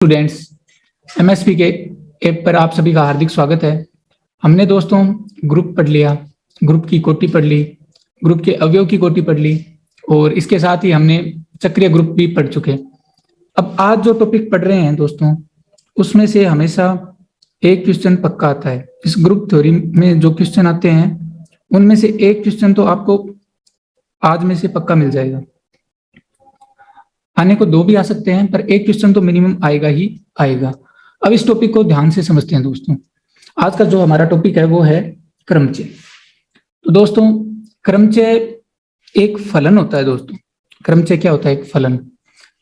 Students, MSP के app पर आप सभी का हार्दिक स्वागत है। हमने दोस्तों ग्रुप पढ़ लिया, ग्रुप की कोटि पढ़ ली, ग्रुप के अवयव की कोटि पढ़ ली और इसके साथ ही हमने चक्रीय ग्रुप भी पढ़ चुके। अब आज जो टॉपिक पढ़ रहे हैं दोस्तों, उसमें से हमेशा एक क्वेश्चन पक्का आता है। इस ग्रुप थ्योरी में जो क्वेश्चन आते हैं उनमें से एक क्वेश्चन तो आपको आज में से पक्का मिल जाएगा। आने को दो भी आ सकते हैं, पर एक क्वेश्चन तो मिनिमम आएगा ही आएगा। अब इस टॉपिक को ध्यान से समझते हैं दोस्तों। आज का जो हमारा टॉपिक है वो है क्रमचय। तो दोस्तों, क्रमचय एक फलन होता है दोस्तों। क्रमचय क्या होता है? एक फलन।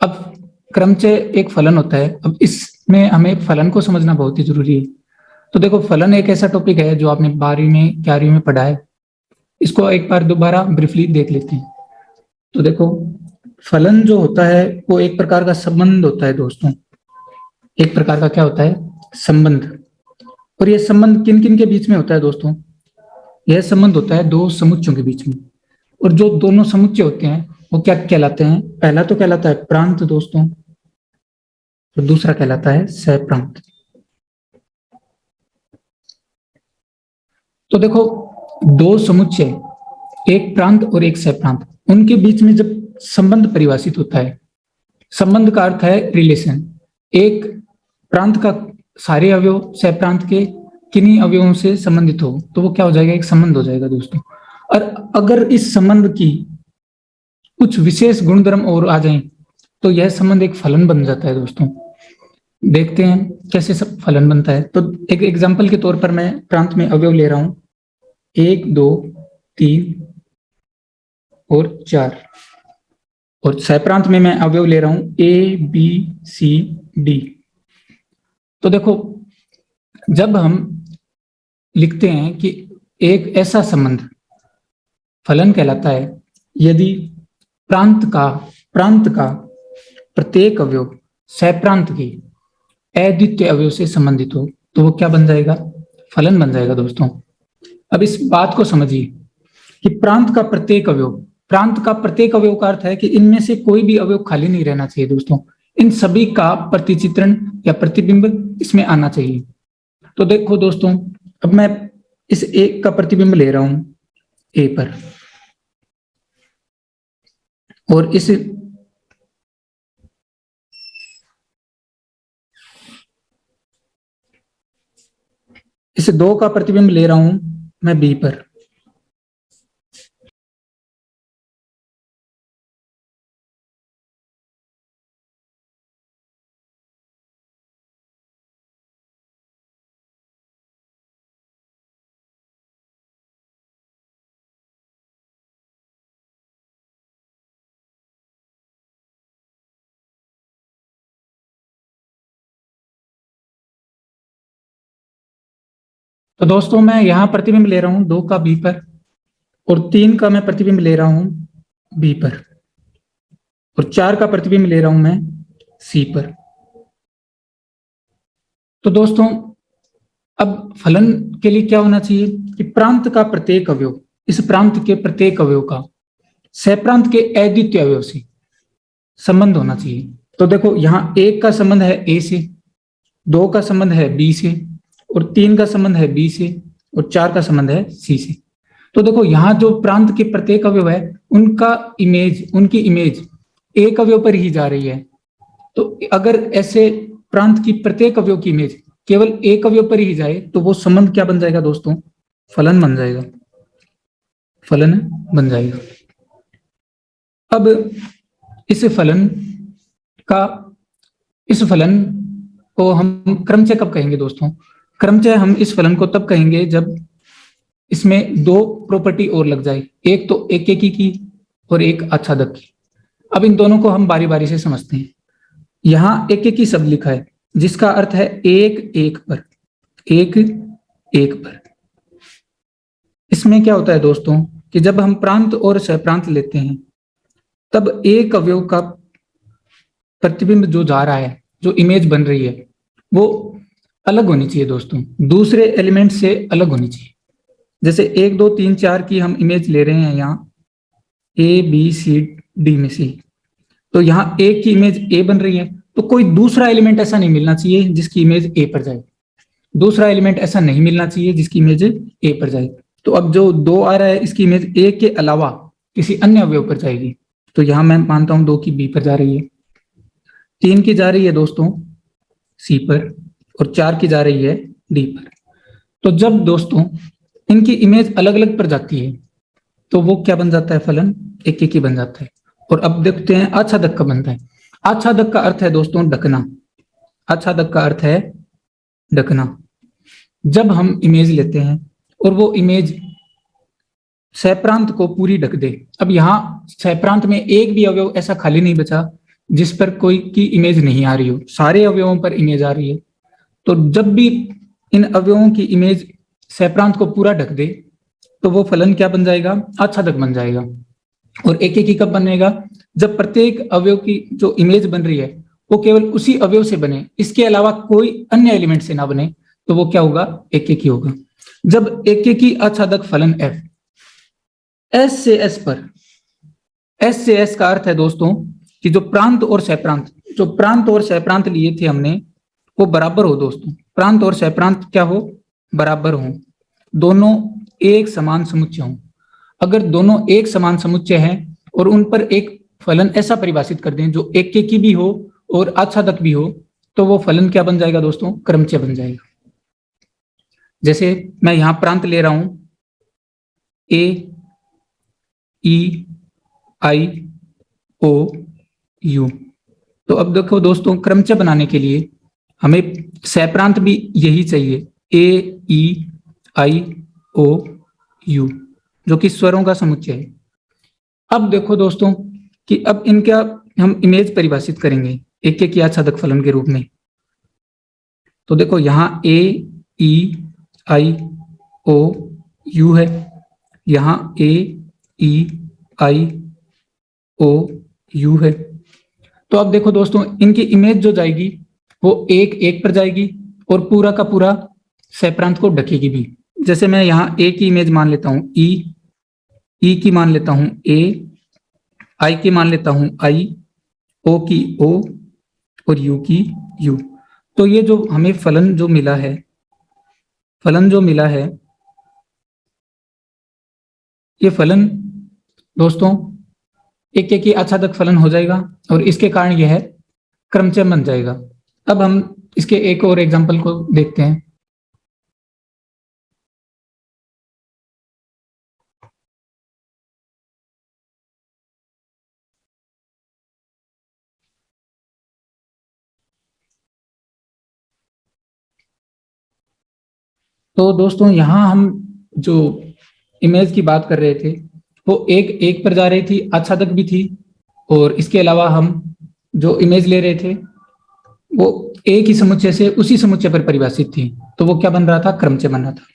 अब क्रमचय एक फलन होता है। अब इसमें हमें फलन को समझना बहुत ही जरूरी है। तो देखो, फलन एक ऐसा टॉपिक है जो आपने 12वीं में 11वीं में पढ़ा है। इसको एक बार दोबारा ब्रीफली देख लेते हैं। तो देखो, फलन जो होता है वो एक प्रकार का संबंध होता है दोस्तों। एक प्रकार का क्या होता है? संबंध। और यह संबंध किन किन के बीच में होता है दोस्तों? यह संबंध होता है दो समुच्चयों के बीच में। और जो दोनों समुच्चय होते हैं वो क्या कहलाते हैं? पहला तो कहलाता है प्रांत दोस्तों, तो दूसरा कहलाता है सहप्रांत। तो देखो, दो समुच्चय, एक प्रांत और एक सहप्रांत, उनके बीच में जब संबंध परिभाषित होता है, संबंध का अर्थ है रिलेशन। एक प्रांत का सारे अवयव सहप्रांत के किन्हीं अवयवों से संबंधित हो तो वो क्या हो जाएगा? एक संबंध हो जाएगा दोस्तों। और अगर इस संबंध की कुछ विशेष गुणधर्म और आ जाएं तो यह संबंध एक फलन बन जाता है दोस्तों। देखते हैं कैसे सब फलन बनता है। तो एक एग्जाम्पल के तौर पर मैं प्रांत में अवयव ले रहा हूं 1, 2, 3 और 4, और सहप्रांत में मैं अवयव ले रहा हूं A, B, C, D। तो देखो, जब हम लिखते हैं कि एक ऐसा संबंध फलन कहलाता है यदि प्रांत का प्रत्येक अवयव सहप्रांत की अद्वितीय अवयव से संबंधित हो तो वो क्या बन जाएगा? फलन बन जाएगा दोस्तों। अब इस बात को समझिए कि प्रांत का प्रत्येक अवयव का अर्थ है कि इनमें से कोई भी अवयव खाली नहीं रहना चाहिए दोस्तों। इन सभी का प्रतिचित्रण या प्रतिबिंब इसमें आना चाहिए। तो देखो दोस्तों, अब मैं इस एक का प्रतिबिंब ले रहा हूं ए पर, और इस दो का प्रतिबिंब ले रहा हूं मैं बी पर। तो दोस्तों, मैं यहां प्रतिबिंब ले रहा हूं 2 का बी पर, और 3 का मैं प्रतिबिंब ले रहा हूं बी पर, और 4 का प्रतिबिंब ले रहा हूं मैं सी पर। तो दोस्तों, अब फलन के लिए क्या होना चाहिए कि प्रांत का प्रत्येक अवयव, इस प्रांत के प्रत्येक अवयव का सहप्रांत के अद्वितीय अवयव से संबंध होना चाहिए। तो देखो, यहां 1 का संबंध है ए से, 2 का संबंध है बी से, और 3 का संबंध है बी से, और 4 का संबंध है सी से। तो देखो, यहां जो प्रांत के प्रत्येक अवयव है उनकी इमेज एक अवयव पर ही जा रही है। तो अगर ऐसे प्रांत की प्रत्येक अवयव की इमेज केवल एक अवयव पर ही जाए तो वो संबंध क्या बन जाएगा दोस्तों? फलन बन जाएगा। फलन बन जाएगा। अब इस फलन को हम क्रमचय कब कहेंगे दोस्तों? क्रमचय हम इस फलन को तब कहेंगे जब इसमें दो प्रॉपर्टी और लग जाए, एक तो एकेकी की और एक आच्छादक की। अब इन दोनों को हम बारी बारी से समझते हैं। यहां एकेकी शब्द लिखा है जिसका अर्थ है एक एक पर, एक एक पर। इसमें क्या होता है दोस्तों कि जब हम प्रांत और सहप्रांत लेते हैं तब एक अवयव का प्रतिबिंब जो जा रहा है, जो इमेज बन रही है, वो अलग होनी चाहिए दोस्तों, दूसरे एलिमेंट से अलग होनी चाहिए। जैसे 1, 2, 3, 4 की हम इमेज ले रहे हैं यहाँ A, B, C, D में से, तो यहाँ एक की इमेज A बन रही है तो कोई दूसरा एलिमेंट ऐसा नहीं मिलना चाहिए जिसकी इमेज ए पर जाए, दूसरा एलिमेंट ऐसा नहीं मिलना चाहिए जिसकी इमेज ए पर जाए। तो अब जो 2 आ रहा है इसकी इमेज ए के अलावा किसी अन्य अवयव पर जाएगी, तो यहां मैं मानता हूं 2 की बी पर जा रही है, 3 की जा रही है दोस्तों सी पर, और 4 की जा रही है डी पर। तो जब दोस्तों इनकी इमेज अलग अलग पर जाती है तो वो क्या बन जाता है, फलन एक एक ही बन जाता है। और अब देखते हैं आच्छादक का बनता है। आच्छादक का अर्थ है दोस्तों ढकना, आच्छादक का अर्थ है ढकना। जब हम इमेज लेते हैं और वो इमेज सहप्रांत को पूरी ढक दे, अब यहाँ सहप्रांत में एक भी अवयव ऐसा खाली नहीं बचा जिस पर कोई की इमेज नहीं आ रही हो, सारे अवयवों पर इमेज आ रही है। तो जब भी इन अवयवों की इमेज सहप्रांत को पूरा ढक दे तो वो फलन क्या बन जाएगा, आच्छादक बन जाएगा। और एक एक ही कब बनेगा, जब प्रत्येक अवयव की जो इमेज बन रही है वो केवल उसी अवयव से बने, इसके अलावा कोई अन्य एलिमेंट से ना बने, तो वो क्या होगा, एक एक ही होगा। जब एक एक ही आच्छादक फलन f एस से एस पर, एस से एस का अर्थ है दोस्तों कि जो प्रांत और सहप्रांत, जो प्रांत और सहप्रांत लिए थे हमने वो बराबर हो दोस्तों, प्रांत और सहप्रांत क्या हो, बराबर हो, दोनों एक समान समुच्चय हो। अगर दोनों एक समान समुच्चय हैं और उन पर एक फलन ऐसा परिभाषित कर दें जो एक की भी हो और आच्छादक भी हो, तो वो फलन क्या बन जाएगा दोस्तों, क्रमचय बन जाएगा। जैसे मैं यहां प्रांत ले रहा हूं ए ई आई ओ यू, तो अब देखो दोस्तों क्रमचय बनाने के लिए हमें सहप्रांत भी यही चाहिए, ए ई आई ओ यू, जो कि स्वरों का समुच्चय है। अब देखो दोस्तों कि अब इनका हम इमेज परिभाषित करेंगे एक एक आच्छादक फलन के रूप में। तो देखो यहां ए ई आई ओ यू है, यहां ए ई आई ओ यू है। तो अब देखो दोस्तों इनकी इमेज जो जाएगी वो एक एक पर जाएगी और पूरा का पूरा सहप्रांत को ढकेगी भी। जैसे मैं यहाँ ए की इमेज मान लेता हूँ ई की मान लेता हूँ ए, आई की मान लेता हूँ आई, ओ की ओ और यू की यू। तो ये जो हमें फलन जो मिला है, फलन जो मिला है, ये फलन दोस्तों एक एक ही आच्छादक फलन हो जाएगा और इसके कारण यह क्रमचय बन जाएगा। अब हम इसके एक और एग्जांपल को देखते हैं। तो दोस्तों यहाँ हम जो इमेज की बात कर रहे थे वो एक एक पर जा रही थी, आच्छादक भी थी, और इसके अलावा हम जो इमेज ले रहे थे वो एक ही समुच्चय से उसी समुच्चय पर परिभाषित थी, तो वो क्या बन रहा था, क्रमचय बन रहा था।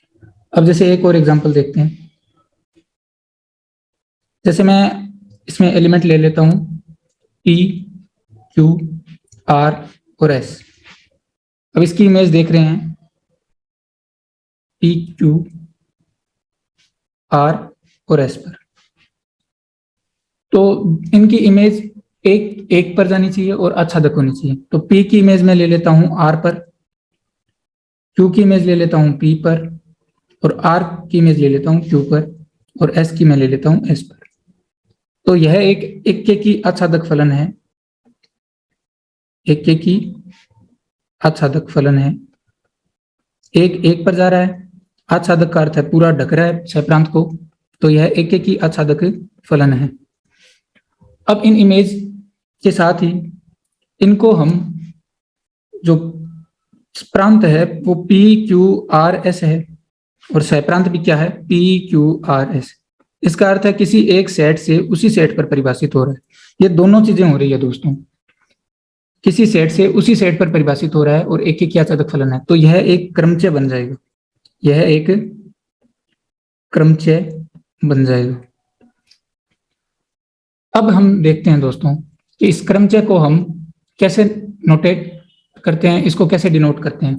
अब जैसे एक और एग्जांपल देखते हैं। जैसे मैं इसमें एलिमेंट ले लेता हूं P, Q, R और S। अब इसकी इमेज देख रहे हैं P, Q, R और S पर, तो इनकी इमेज एक एक पर जानी चाहिए और आच्छादक होनी चाहिए। तो P की इमेज में ले लेता हूं R पर, Q की इमेज ले लेता हूं P पर, और R की इमेज ले लेता हूं Q पर, और S की मैं ले लेता हूं S पर। तो यह एक की आच्छादक फलन है, एक की आच्छादक फलन है, एक एक पर जा रहा है, आच्छादक का अर्थ है पूरा ढक रहा है सहप्रांत को, तो यह एक की आच्छादक फलन है। अब इन इमेज के साथ ही इनको हम जो प्रांत है वो P, Q, R, S है, और सहप्रांत भी क्या है, P, Q, R, S। इसका अर्थ है किसी एक सेट से उसी सेट पर परिभाषित हो रहा है। ये दोनों चीजें हो रही है दोस्तों, किसी सेट से उसी सेट पर परिभाषित हो रहा है और एक एक आच्छादक फलन है, तो यह एक क्रमचय बन जाएगा, यह एक क्रमचय बन जाएगा। अब हम देखते हैं दोस्तों कि इस क्रमचय को हम कैसे नोटेट करते हैं, इसको कैसे डिनोट करते हैं।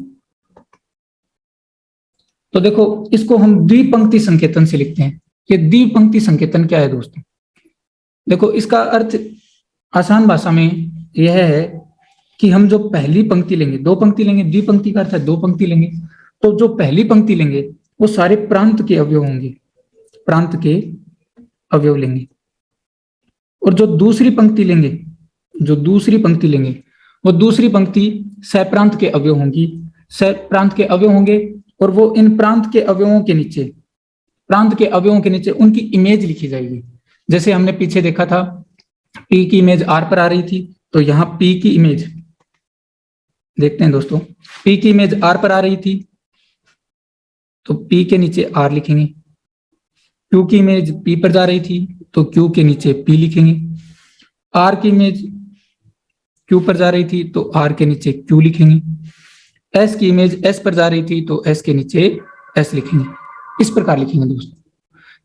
तो देखो इसको हम द्विपंक्ति संकेतन से लिखते हैं। ये द्विपंक्ति संकेतन क्या है दोस्तों, देखो इसका अर्थ आसान भाषा में यह है कि हम जो पहली पंक्ति लेंगे, दो पंक्ति लेंगे, द्विपंक्ति का अर्थ है दो पंक्ति लेंगे, तो जो पहली पंक्ति लेंगे वो सारे प्रांत के अवयव होंगे, प्रांत के अवयव लेंगे। और जो दूसरी पंक्ति लेंगे, जो दूसरी पंक्ति लेंगे वो दूसरी पंक्ति सप्रांत के अवयव होंगी, सप्रांत के अवयव होंगे, और वो इन प्रांत के अवयवों के नीचे, प्रांत के अवयवों के नीचे उनकी इमेज लिखी जाएगी। जैसे हमने पीछे देखा था P की इमेज R पर आ रही थी, तो यहाँ P की इमेज देखते हैं दोस्तों, P की इमेज R पर आ रही थी तो P के नीचे R लिखेंगे। Q की इमेज P पर जा रही थी तो Q के नीचे P लिखेंगे। R की इमेज Q पर जा रही थी तो R के नीचे Q लिखेंगे। S की इमेज S पर जा रही थी तो S के नीचे S लिखेंगे। इस प्रकार लिखेंगे दोस्तों,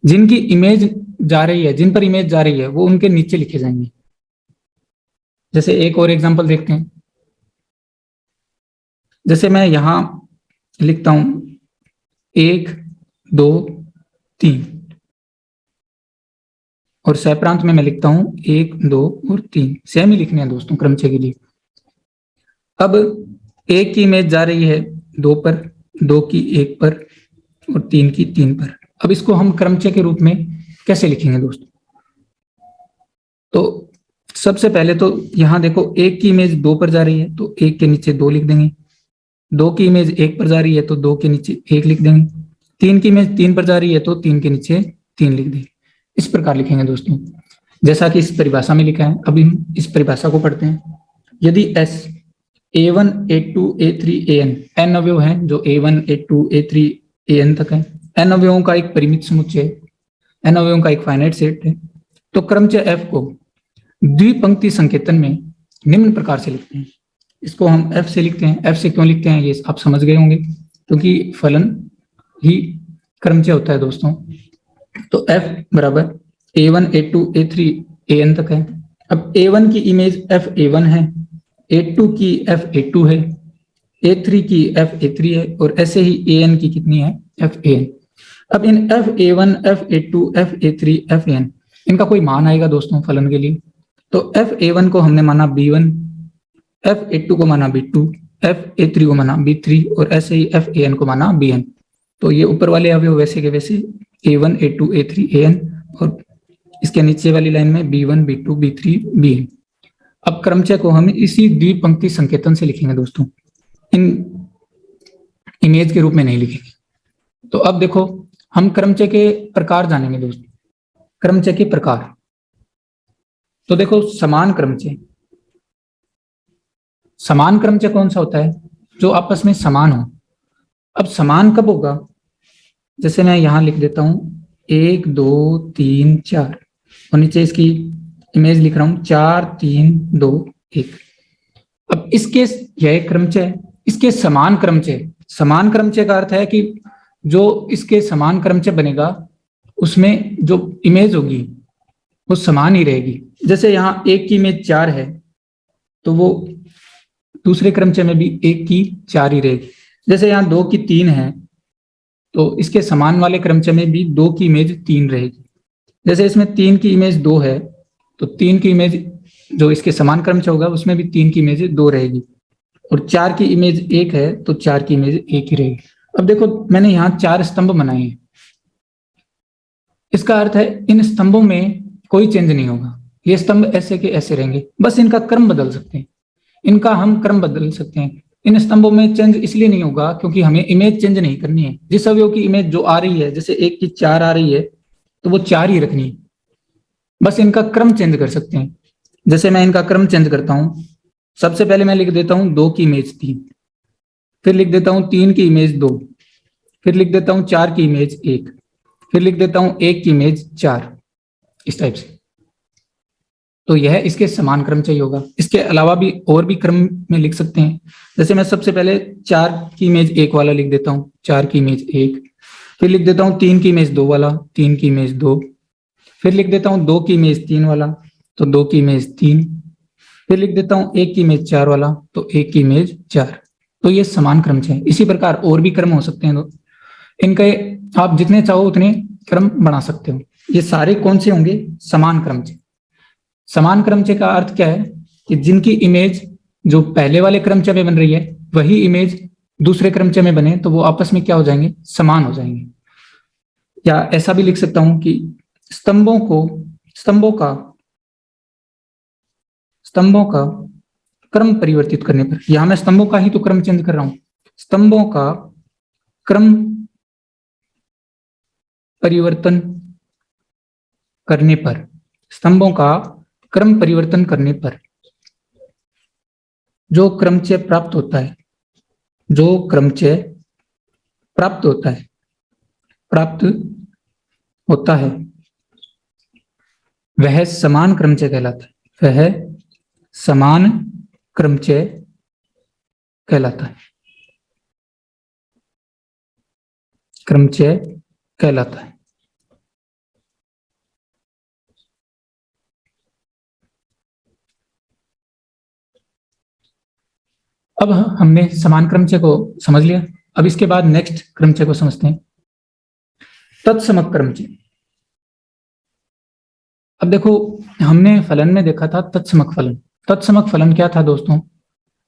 जिनकी इमेज जा रही है, जिन पर इमेज जा रही है वो उनके नीचे लिखे जाएंगे। जैसे एक और एग्जांपल देखते हैं, जैसे मैं यहां लिखता हूं 1 2 3, और सप्रांत में मैं लिखता हूं 1 2 और 3, सेम ही लिखने हैं दोस्तों क्रमचय के लिए। अब 1 की इमेज जा रही है 2 पर, 2 की 1 पर और 3 की 3 पर। अब इसको हम क्रमचय के रूप में कैसे लिखेंगे दोस्तों? तो सबसे पहले तो यहां देखो 1 की इमेज 2 पर जा रही है तो 1 के नीचे 2 लिख देंगे, 2 की इमेज 1 पर जा रही है तो 2 के नीचे 1 लिख देंगे, 3 की इमेज 3 पर जा रही है तो 3 के नीचे 3 लिख देंगे। इस प्रकार लिखेंगे दोस्तों, जैसा कि इस परिभाषा में लिखा है। अभी हम इस परिभाषा को पढ़ते हैं। यदि S A1 A2 A3 AN n अवयव हैं, जो A1 A2 A3 AN तक है, n अवयवों का एक परिमित समुच्चय, n अवयवों का एक फाइनाइट सेट है, तो क्रमचय F को द्विपंक्ति संकेतन में निम्न प्रकार से लिखते हैं। इसको हम F से लिखते हैं। F से क्यों लिखते हैं ये आप समझ गए होंगे, क्योंकि फलन ही क्रमचय होता है दोस्तों। तो F बराबर A1 A2 A3 AN तक है। अब A1 की इमेज F A1 है, A2 की F A2 है, A3 की F A3 है, और ऐसे ही AN की कितनी है, F AN। अब इन F A1 F A2 F A3 F AN इनका कोई मान आएगा दोस्तों फलन के लिए। तो F A1 को हमने माना B1, F A2 को माना B2, F A3 को माना B3, और ऐसे ही F AN को माना BN। तो ये ऊपर वाले अवयव वैसे के वैसे A1 A2 A3 AN, और इसके नीचे वाली लाइन में B1 B2 B3 BN। अब क्रमचय को हम इसी द्विपंक्ति संकेतन से लिखेंगे दोस्तों, इन इमेज के रूप में नहीं लिखेंगे। तो अब देखो हम क्रमचय के प्रकार जानेंगे दोस्तों। क्रमचय के प्रकार, तो देखो समान क्रमचय, समान क्रमचय कौन सा होता है, जो आपस में समान हो। अब समान कब होगा, जैसे मैं यहां लिख देता हूं 1 2 3 4, और नीचे इसकी इमेज लिख रहा हूं 4 3 2 1। अब इसके यह क्रमचय, इसके समान क्रमचय, समान क्रमचय का अर्थ है कि जो इसके समान क्रमचय बनेगा उसमें जो इमेज होगी वो समान ही रहेगी। जैसे यहाँ 1 की इमेज 4 है तो वो दूसरे क्रमचय में भी 1 की 4 ही रहेगी। जैसे यहाँ 2 की 3 है तो इसके समान वाले क्रमचय में भी 2 की इमेज 3 रहेगी। जैसे इसमें 3 की इमेज 2 है तो 3 की इमेज जो इसके समान क्रमचय होगा उसमें भी 3 की इमेज 2 रहेगी, और 4 की इमेज 1 है तो 4 की इमेज 1 ही रहेगी। अब देखो मैंने यहाँ 4 स्तंभ बनाए हैं, इसका अर्थ है इन स्तंभों में कोई चेंज नहीं होगा, ये स्तंभ ऐसे के ऐसे रहेंगे, बस इनका क्रम बदल सकते हैं, इनका हम क्रम बदल सकते हैं। इन स्तंभों में चेंज इसलिए नहीं होगा क्योंकि हमें इमेज चेंज नहीं करनी है। जिस अवयव की इमेज जो आ रही है, जैसे 1 की 4 आ रही है तो वो 4 ही रखनी है, बस इनका क्रम चेंज कर सकते हैं। जैसे मैं इनका क्रम चेंज करता हूं, सबसे पहले मैं लिख देता हूं 2 की इमेज 3, फिर लिख देता हूं 3 की इमेज 2, फिर लिख देता हूं 4 की इमेज 1, फिर लिख देता हूं 1 की इमेज 4, इस टाइप से। तो यह इसके समान क्रमचय होगा। इसके अलावा भी और भी क्रम में लिख सकते हैं। जैसे मैं सबसे पहले 4 की इमेज 1 वाला लिख देता हूं, 4 की इमेज 1, फिर लिख देता हूं 3 की इमेज 2 वाला, 3 की इमेज 2, फिर लिख देता हूं 2 की इमेज 3 वाला तो 2 की इमेज 3, फिर लिख देता हूं 1 की इमेज 4 वाला तो 1 की इमेज 4। तो ये समान क्रमचय है। इसी प्रकार और भी क्रम हो सकते हैं, इनके आप जितने चाहो उतने क्रम बना सकते हो। ये सारे कौन से होंगे, समान क्रमचय। समान क्रमचय का अर्थ क्या है कि जिनकी इमेज जो पहले वाले क्रमचय में बन रही है वही इमेज दूसरे क्रमचय में बने तो वो आपस में क्या हो जाएंगे, समान हो जाएंगे। या ऐसा भी लिख सकता हूं कि स्तंभों का क्रम परिवर्तित करने पर, यहां मैं स्तंभों का ही तो क्रम चेंज कर रहा हूं, स्तंभों का क्रम परिवर्तन करने पर, स्तंभों का क्रम परिवर्तन करने पर जो क्रमचय प्राप्त होता है, जो क्रमचय प्राप्त होता है वह समान क्रमचय कहलाता है, वह समान क्रमचय कहलाता है, क्रमचय कहलाता है। अब हमने समान क्रमचय को समझ लिया। अब इसके बाद नेक्स्ट क्रमचय को समझते हैं, तत्समक क्रमचय। अब देखो हमने फलन में देखा था तत्समक फलन। तत्समक फलन क्या था दोस्तों,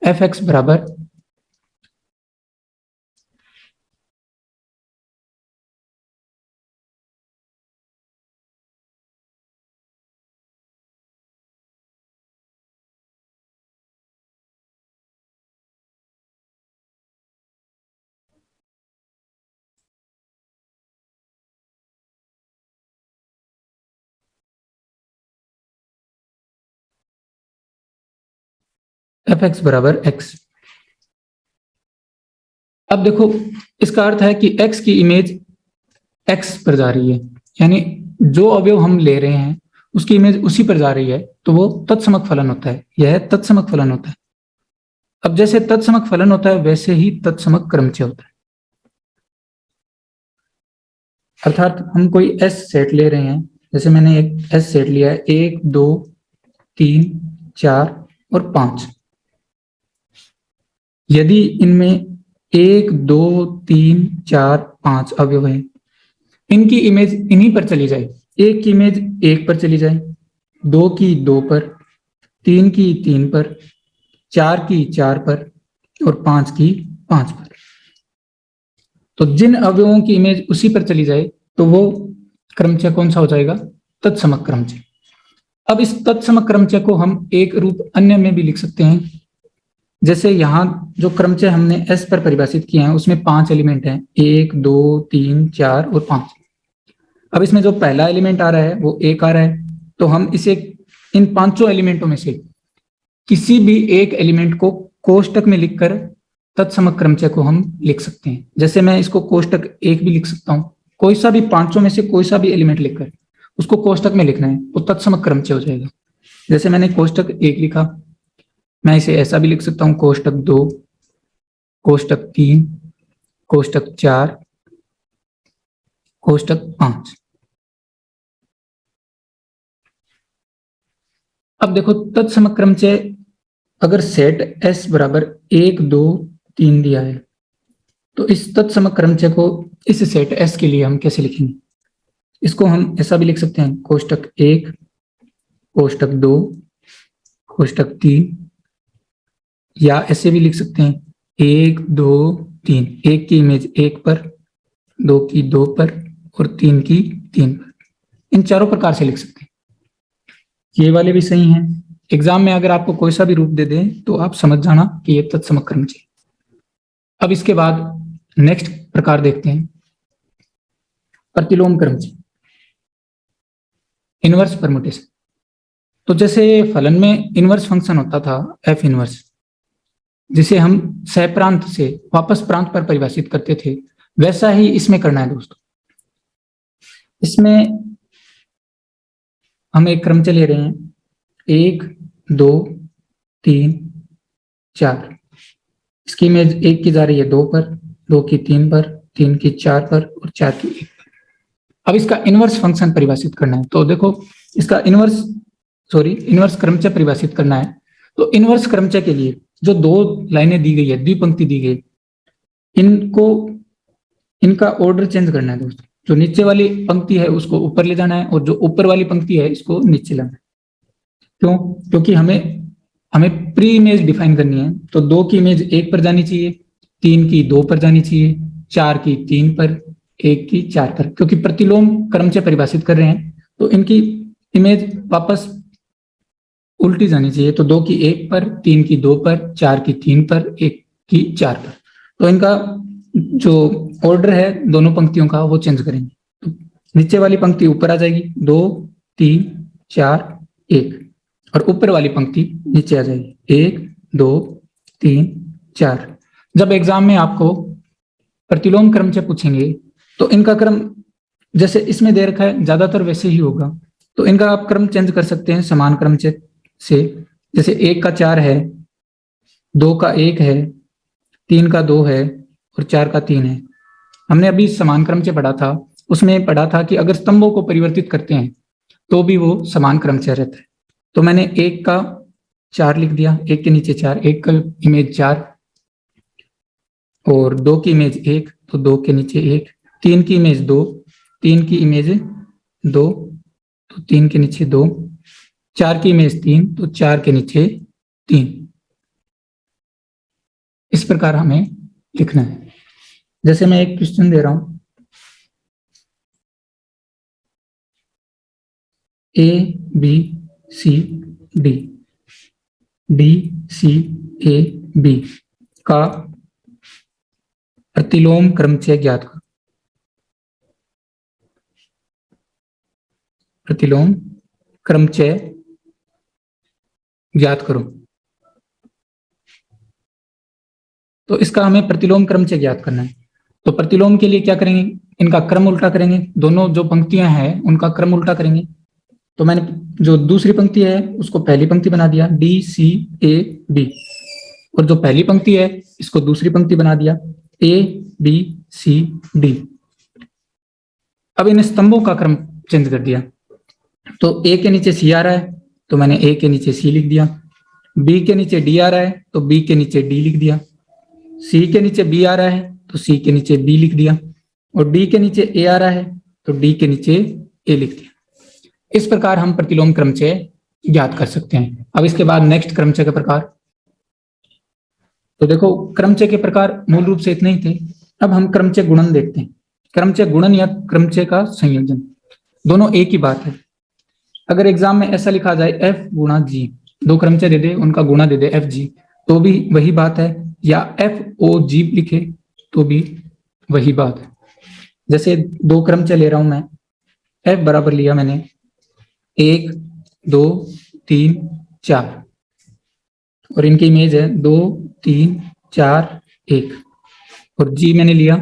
एफ एक्स बराबर एफ एक्स बराबर एक्स। अब देखो इसका अर्थ है कि x की इमेज x पर जा रही है, यानी जो अवयव हम ले रहे हैं उसकी इमेज उसी पर जा रही है, तो वो तत्समक फलन होता है, यह तत्समक फलन होता है। अब जैसे तत्समक फलन होता है वैसे ही तत्समक क्रमचय होता है। अर्थात हम कोई S सेट ले रहे हैं, जैसे मैंने एक S सेट लिया है 1 2 3 4 और 5। यदि इनमें 1 2 3 4 5 अवयव हैं, इनकी इमेज इन्हीं पर चली जाए, एक की इमेज 1 पर चली जाए, 2 की 2 पर, 3 की 3 पर, 4 की 4 पर और 5 की 5 पर। तो जिन अवयवों की इमेज उसी पर चली जाए तो वो क्रमचय कौन सा हो जाएगा, तत्समक क्रमचय। अब इस तत्समक क्रमचय को हम एक रूप अन्य में भी लिख सकते हैं, जैसे यहाँ जो क्रमचय हमने S पर परिभाषित किए हैं उसमें 5 एलिमेंट हैं, 1 2 3 4 और 5। अब इसमें जो पहला एलिमेंट आ रहा है वो 1 आ रहा है, तो हम इसे इन पांचों एलिमेंटों में से किसी भी एक एलिमेंट को कोष्टक में लिखकर तत्समक क्रमचय को हम लिख सकते हैं। जैसे मैं इसको कोष्टक 1 भी लिख सकता हूं, कोई सा भी पांचों में से कोई सा भी एलिमेंट लिखकर उसको कोष्टक में लिखना है वो तत्समक क्रमचय हो जाएगा। जैसे मैंने कोष्टक 1 लिखा, मैं इसे ऐसा भी लिख सकता हूं, कोष्टक 2, कोष्टक 3, कोष्टक 4, कोष्टक 5। अब देखो तत्समक क्रमचय अगर सेट S बराबर 1 2 3 दिया है तो इस तत्समक क्रमचय को इस सेट S के लिए हम कैसे लिखेंगे, इसको हम ऐसा भी लिख सकते हैं, कोष्टक 1, कोष्टक 2, कोष्टक 3, या ऐसे भी लिख सकते हैं 1 2 3, 1 की इमेज 1 पर, 2 की 2 पर और 3 की 3 पर। इन चारों प्रकार से लिख सकते हैं, ये वाले भी सही हैं। एग्जाम में अगर आपको कोई सा भी रूप दे दे तो आप समझ जाना कि ये तत्समक क्रमचय। अब इसके बाद नेक्स्ट प्रकार देखते हैं, प्रतिलोम क्रमचय, इनवर्स परमुटेशन। तो जैसे फलन में इनवर्स फंक्शन होता था एफ इनवर्स, जिसे हम सहप्रांत से वापस प्रांत पर परिभाषित करते थे, वैसा ही इसमें करना है दोस्तों। इसमें हम एक क्रमचय ले रहे हैं 1 2 3 4, इसकी इमेज 1 की जा रही है 2 पर, 2 की 3 पर, 3 की 4 पर और 4 की 1 पर। अब इसका इनवर्स फंक्शन परिभाषित करना है, तो देखो इसका इनवर्स क्रमचय परिभाषित करना है। तो इनवर्स क्रमचय के लिए जो 2 लाइनें दी गई है, द्विपंक्ति दी गई, इनका ऑर्डर चेंज करना है दोस्तों। जो नीचे वाली पंक्ति है उसको ऊपर ले जाना है और जो ऊपर वाली पंक्ति है इसको नीचे लाना है। क्यों? क्योंकि हमें हमें प्री इमेज डिफाइन करनी है, तो 2 की इमेज 1 पर जानी चाहिए, 3 की 2 पर जानी चाहिए, 4 की 3 पर, 1 की 4 पर, क्योंकि प्रतिलोम क्रम से परिभाषित कर रहे हैं तो इनकी इमेज वापस उल्टी जानी चाहिए। तो 2 की 1 पर, 3 की 2 पर, 4 की 3 पर, 1 की 4 पर। तो इनका जो ऑर्डर है दोनों पंक्तियों का वो चेंज करेंगे। तो नीचे वाली पंक्ति ऊपर आ जाएगी, 2 3 4 1, और ऊपर वाली पंक्ति नीचे आ जाएगी, 1 2 3 4। जब एग्जाम में आपको प्रतिलोम क्रम से पूछेंगे तो इनका क्रम जैसे इसमें दे रखा है ज्यादातर वैसे ही होगा, तो इनका आप क्रम चेंज कर सकते हैं समान क्रम से। जैसे 1 का 4 है, 2 का 1 है, 3 का 2 है और 4 का 3 है। हमने अभी समान क्रम से पढ़ा था, उसमें पढ़ा था कि अगर स्तंभों को परिवर्तित करते हैं तो भी वो समान क्रम से रहता है। तो मैंने 1 का 4 लिख दिया, 1 के नीचे 4, 1 का इमेज 4, और 2 की इमेज 1, तो 2 के नीचे 1, 3 की इमेज 2, 3 की इमेज 2, तो 3 के नीचे 2, 4 की इमेज 3, तो 4 के नीचे 3। इस प्रकार हमें लिखना है। जैसे मैं एक क्वेश्चन दे रहा हूं, A B C D, D C A B का प्रतिलोम क्रमचय ज्ञात करो। प्रतिलोम क्रमचय ज्ञात करो। तो इसका हमें प्रतिलोम क्रमचय ज्ञात करना है। तो प्रतिलोम के लिए क्या करेंगे, इनका क्रम उल्टा करेंगे, दोनों जो पंक्तियां हैं उनका क्रम उल्टा करेंगे। तो मैंने जो दूसरी पंक्ति है उसको पहली पंक्ति बना दिया, डी सी ए बी, और जो पहली पंक्ति है इसको दूसरी पंक्ति बना दिया, ए बी सी डी। अब इन स्तंभों का क्रम चेंज कर दिया। तो ए के नीचे सी आ रहा है तो मैंने ए के नीचे सी लिख दिया, बी के नीचे डी आ रहा है तो बी के नीचे डी लिख दिया, सी के नीचे बी आ रहा है तो सी के नीचे बी लिख दिया, और डी के नीचे ए आ रहा है तो डी के नीचे ए लिख दिया। इस प्रकार हम प्रतिलोम क्रमचय ज्ञात कर सकते हैं। अब इसके बाद नेक्स्ट क्रमचय के प्रकार। तो देखो क्रमचय के प्रकार मूल रूप से इतने ही थे। अब हम क्रमचय गुणन देखते हैं। क्रमचय गुणन या क्रमचय का संयोजन, दोनों एक ही बात है। अगर एग्जाम में ऐसा लिखा जाए एफ गुणा जी, दो क्रमचय दे दे उनका गुणा दे दे एफ जी, तो भी वही बात है, या एफ ओ जी लिखे तो भी वही बात है। जैसे दो क्रमचय ले रहा हूं मैं, एफ बराबर लिया मैंने 1 2 3 4, और इनकी इमेज है 2 3 4 1, और जी मैंने लिया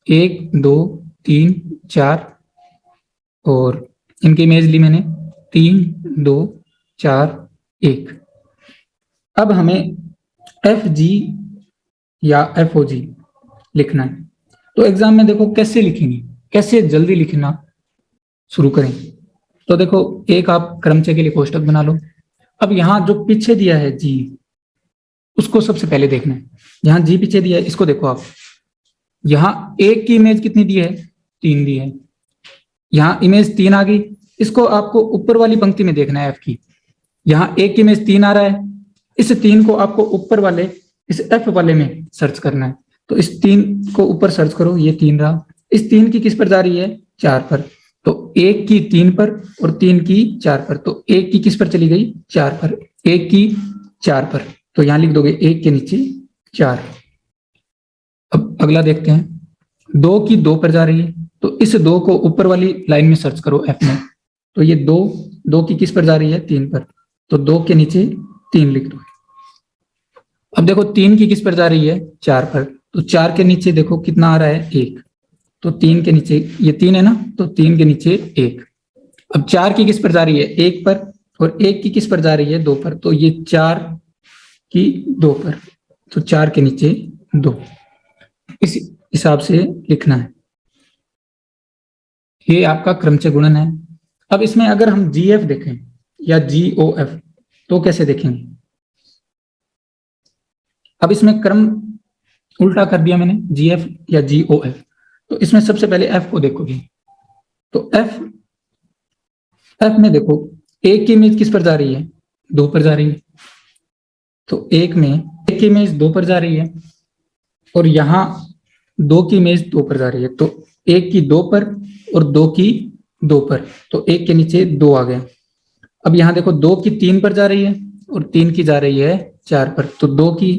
1 2 3 4, और इनकी इमेज ली मैंने 3 2 4 1। अब हमें एफ जी या एफ ओ जी लिखना है। तो एग्जाम में देखो कैसे लिखेंगे, कैसे जल्दी लिखना शुरू करें। तो देखो एक आप क्रमचय के लिए कोष्टक बना लो। अब यहां जो पीछे दिया है जी, उसको सबसे पहले देखना है। यहां जी पीछे दिया है, इसको देखो आप। यहां एक की इमेज कितनी दी है, 3 दी है। यहां इमेज 3 आ गई, इसको आपको ऊपर वाली पंक्ति में देखना है एफ की। यहां एक की इमेज 3 आ रहा है, इस 3 को आपको ऊपर वाले इस एफ वाले में सर्च करना है। तो इस 3 को ऊपर सर्च करो, ये 3 रहा। इस 3 की किस पर जा रही है, 4 पर। तो 1 की 3 पर और 3 की 4 पर, तो 1 की किस पर चली गई, 4 पर, 1 की 4 पर। तो यहां लिख दोगे 1 के नीचे 4। अब अगला देखते हैं, 2 की 2 पर जा रही है, तो इस 2 को ऊपर वाली लाइन में सर्च करो एफ में। तो ये 2 की किस पर जा रही है, 3 पर, तो 2 के नीचे 3 लिख दो। अब देखो 3 की किस पर जा रही है, 4 पर, तो 4 के नीचे देखो कितना आ रहा है, 1। तो 3 के नीचे, ये 3 है ना, तो 3 के नीचे 1। अब 4 की किस पर जा रही है, 1 पर, और 1 की किस पर जा रही है, 2 पर, तो ये 4 की 2 पर, तो 4 के नीचे 2। इस हिसाब से लिखना है। ये आपका क्रमचय गुणन है। अब इसमें अगर हम जीएफ देखें या जीओएफ तो कैसे देखेंगे। अब इसमें क्रम उल्टा कर दिया मैंने, जीएफ या जीओएफ। तो इसमें सबसे पहले एफ को देखोगे, तो एफ एफ में देखो एक की इमेज किस पर जा रही है, 2 पर जा रही है, तो एक की इमेज 2 पर जा रही है और यहाँ 2 की इमेज 2 पर जा रही है, तो एक की 2 पर और 2 की 2 पर, तो एक के नीचे 2 आ गया। अब यहाँ देखो 2 की 3 पर जा रही है और 3 की जा रही है 4 पर, तो 2 की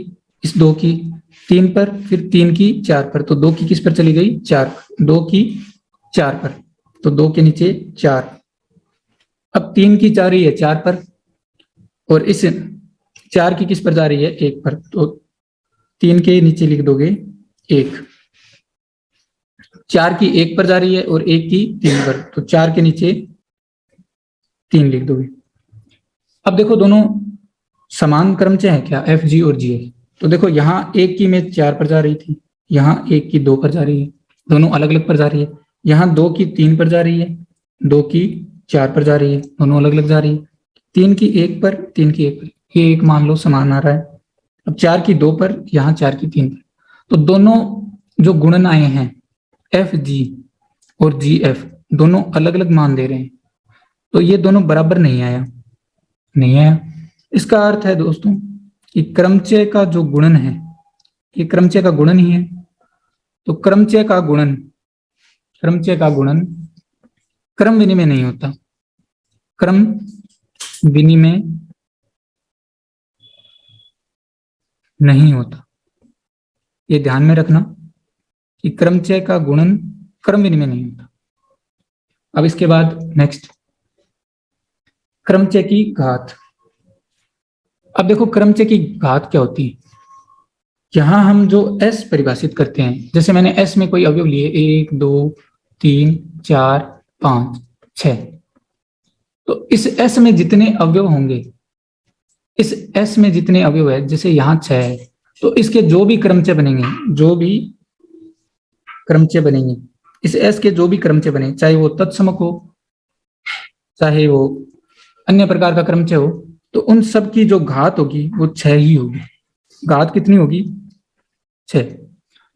इस 2 की 3 पर, फिर 3 की 4 पर, तो 2 की किस पर चली गई 4 पर, 2 की 4 पर, तो 2 के नीचे 4। अब 3 की जा रही है 4 पर और इस 4 की किस पर जा रही है 1 पर, तो 3 के नीचे लिख दोगे 1। 4 की 1 पर जा रही है और 1 की 3 पर, तो 4 के नीचे 3 लिख दोगे। अब देखो दोनों समान क्रमचय है क्या, एफ जी और जी एफ। तो देखो यहाँ 1 की इमेज 4 पर जा रही थी, यहाँ 1 की 2 पर जा रही है, दोनों अलग अलग पर जा रही है। यहाँ 2 की 3 पर जा रही है, 2 की 4 पर जा रही है, दोनों अलग अलग जा रही है। 3 की 1 पर, 3 की 1 पर, ये एक मान लो समान आ रहा है। अब 4 की 2 पर, यहाँ 4 की 3 पर, तो दोनों जो गुणन आए हैं एफ जी और जी एफ, दोनों अलग अलग मान दे रहे हैं, तो ये दोनों बराबर नहीं आया। इसका अर्थ है दोस्तों कि क्रमचय का जो गुणन है, ये क्रमचय का गुणन ही है। तो क्रमचय का गुणन क्रम विनिमय नहीं होता, क्रम विनिमय नहीं होता, ये ध्यान में रखना कि क्रमचय का गुणन क्रम विनिमय नहीं होता। अब इसके बाद नेक्स्ट, क्रमचय की घात। अब देखो क्रमचय की घात क्या होती है। यहां हम जो s परिभाषित करते हैं, जैसे मैंने s में कोई अवयव लिए 1 2 3 4 5 6, तो इस s में जितने अवयव होंगे, इस s में जितने अवयव है, जैसे यहाँ 6 है, तो इसके जो भी क्रमचय बनेंगे, इस s के जो भी क्रमचय बने, चाहे वो तत्समक हो, चाहे वो अन्य प्रकार का क्रमचय हो, तो उन सब की जो घात होगी वो 6 ही होगी। घात कितनी होगी 6।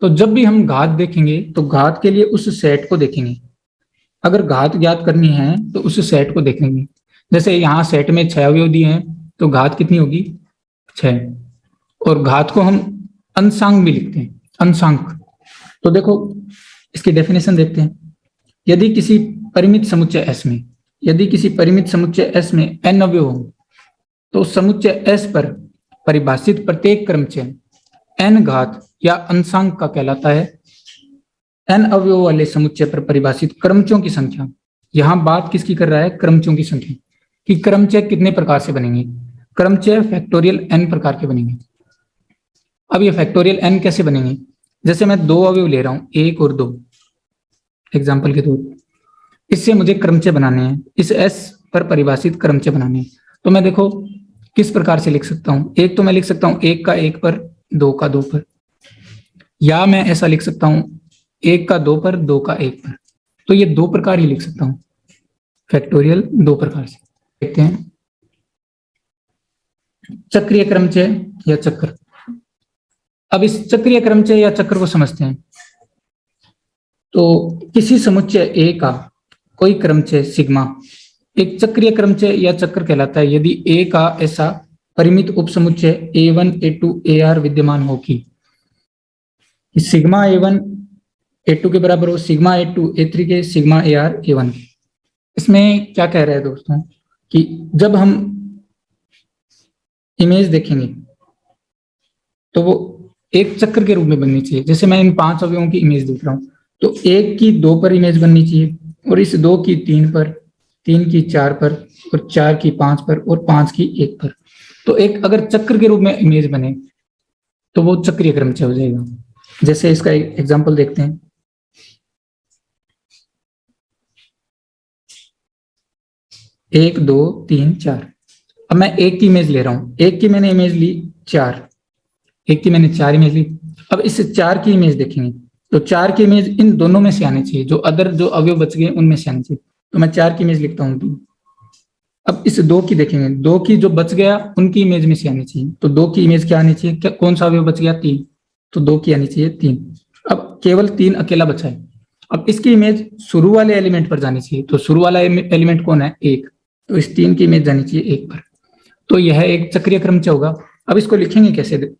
तो जब भी हम घात देखेंगे तो घात के लिए उस सेट को देखेंगे। अगर घात ज्ञात करनी है तो उस सेट को देखेंगे। जैसे यहाँ सेट में 6 अवयव दिए हैं, तो घात कितनी होगी 6। और घात को हम अंशांक भी लिखते हैं, अंशांक। तो देखो इसकी डेफिनेशन देखते हैं। यदि किसी परिमित समुच्चय S में n अवयव हो, तो समुच्चय S पर परिभाषित प्रत्येक क्रमचय n घात या अंशांक का कहलाता है। n अवयव वाले समुच्चय पर परिभाषित क्रमचयों की संख्या, यहां बात किसकी कर रहा है, क्रमचयों की संख्या, कि क्रमचय कितने प्रकार से बनेंगे। क्रमचय फैक्टोरियल n प्रकार के बनेंगे। अब ये फैक्टोरियल n कैसे बनेंगे, जैसे मैं 2 अवयव ले रहा हूं 1 और 2 एग्जाम्पल के तौर पर, इससे मुझे क्रमचय बनाने हैं, इस S पर परिभाषित क्रमचय बनाने हैं। तो मैं देखो किस प्रकार से लिख सकता हूं। एक तो मैं लिख सकता हूं 1 का 1 पर, 2 का 2 पर, या मैं ऐसा लिख सकता हूं 1 का 2 पर, 2 का 1 पर। तो ये 2 प्रकार ही लिख सकता हूं, फैक्टोरियल 2 प्रकार से। देखते हैं चक्रीय क्रमचय या चक्र। अब इस चक्रीय क्रमचय या चक्र को समझते हैं। तो किसी समुच्चय A का कोई क्रमचय सिग्मा एक चक्रीय क्रमचय या चक्र कहलाता है, यदि A का ऐसा परिमित उपसमुच्चय A1 A2 AR विद्यमान हो कि सिग्मा A1 A2 के बराबर हो, सिग्मा A2 A3 के, सिग्मा AR A1 के। इसमें क्या कह रहे हैं दोस्तों कि जब हम इमेज देखेंगे तो वो एक चक्र के रूप में बननी चाहिए। जैसे मैं इन 5 अवयवों की इमेज देख रहा हूं, तो 1 की 2 पर इमेज बननी चाहिए, और इस 2 की 3 पर, 3 की 4 पर, और 4 की 5 पर, और 5 की 1 पर। तो एक अगर चक्र के रूप में इमेज बने तो वो चक्रीय क्रमचय हो जाएगा। जैसे इसका एक एग्जांपल देखते हैं। 1 2 3 4। अब मैं 1 की इमेज ले रहा हूं, 1 की मैंने इमेज ली 4, 1 की मैंने 4 इमेज ली। अब इस 4 की इमेज देखेंगे तो 4 की इमेज इन दोनों में से आनी चाहिए, जो अदर जो अवयव बच गए उनमें से आनी चाहिए। तो मैं 4 की इमेज लिखता हूं 2। अब इस 2 की देखेंगे, 2 की जो बच गया उनकी इमेज में से आनी चाहिए। तो 2 की इमेज क्या आनी चाहिए, क्या कौन सा अवयव बच गया 3, तो 2 की आनी चाहिए 3। अब केवल 3 अकेला बचा है। अब इसकी इमेज शुरू वाले एलिमेंट पर जानी चाहिए, तो शुरू वाला एलिमेंट कौन है? 1, तो इस 3 की इमेज जानी चाहिए 1 पर। तो यह एक चक्रीय क्रमचय होगा। अब इसको लिखेंगे कैसे?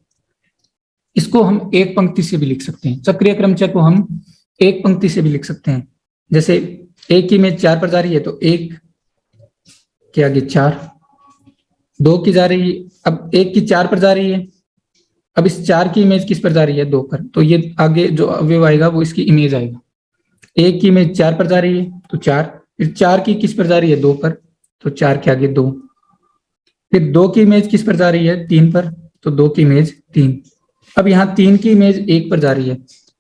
इसको हम एक पंक्ति से भी लिख सकते हैं, चक्रीय क्रमचय को हम एक पंक्ति से भी लिख सकते हैं। जैसे 1 की इमेज 4 पर जा रही है तो 1 के आगे 4, 2 की जा रही है, अब 1 की 4 पर जा रही है, अब इस 4 की इमेज किस पर जा रही है? 2 पर, तो ये आगे जो अवयव आएगा वो इसकी इमेज आएगा। 1 की इमेज 4 पर जा रही है तो 4, फिर 4 की किस पर जा रही है? 2 पर, तो 4 के आगे 2, फिर 2 की इमेज किस पर जा रही है? 3 पर, तो 2 की इमेज 3। अब यहाँ 3 की इमेज 1 पर जा रही है,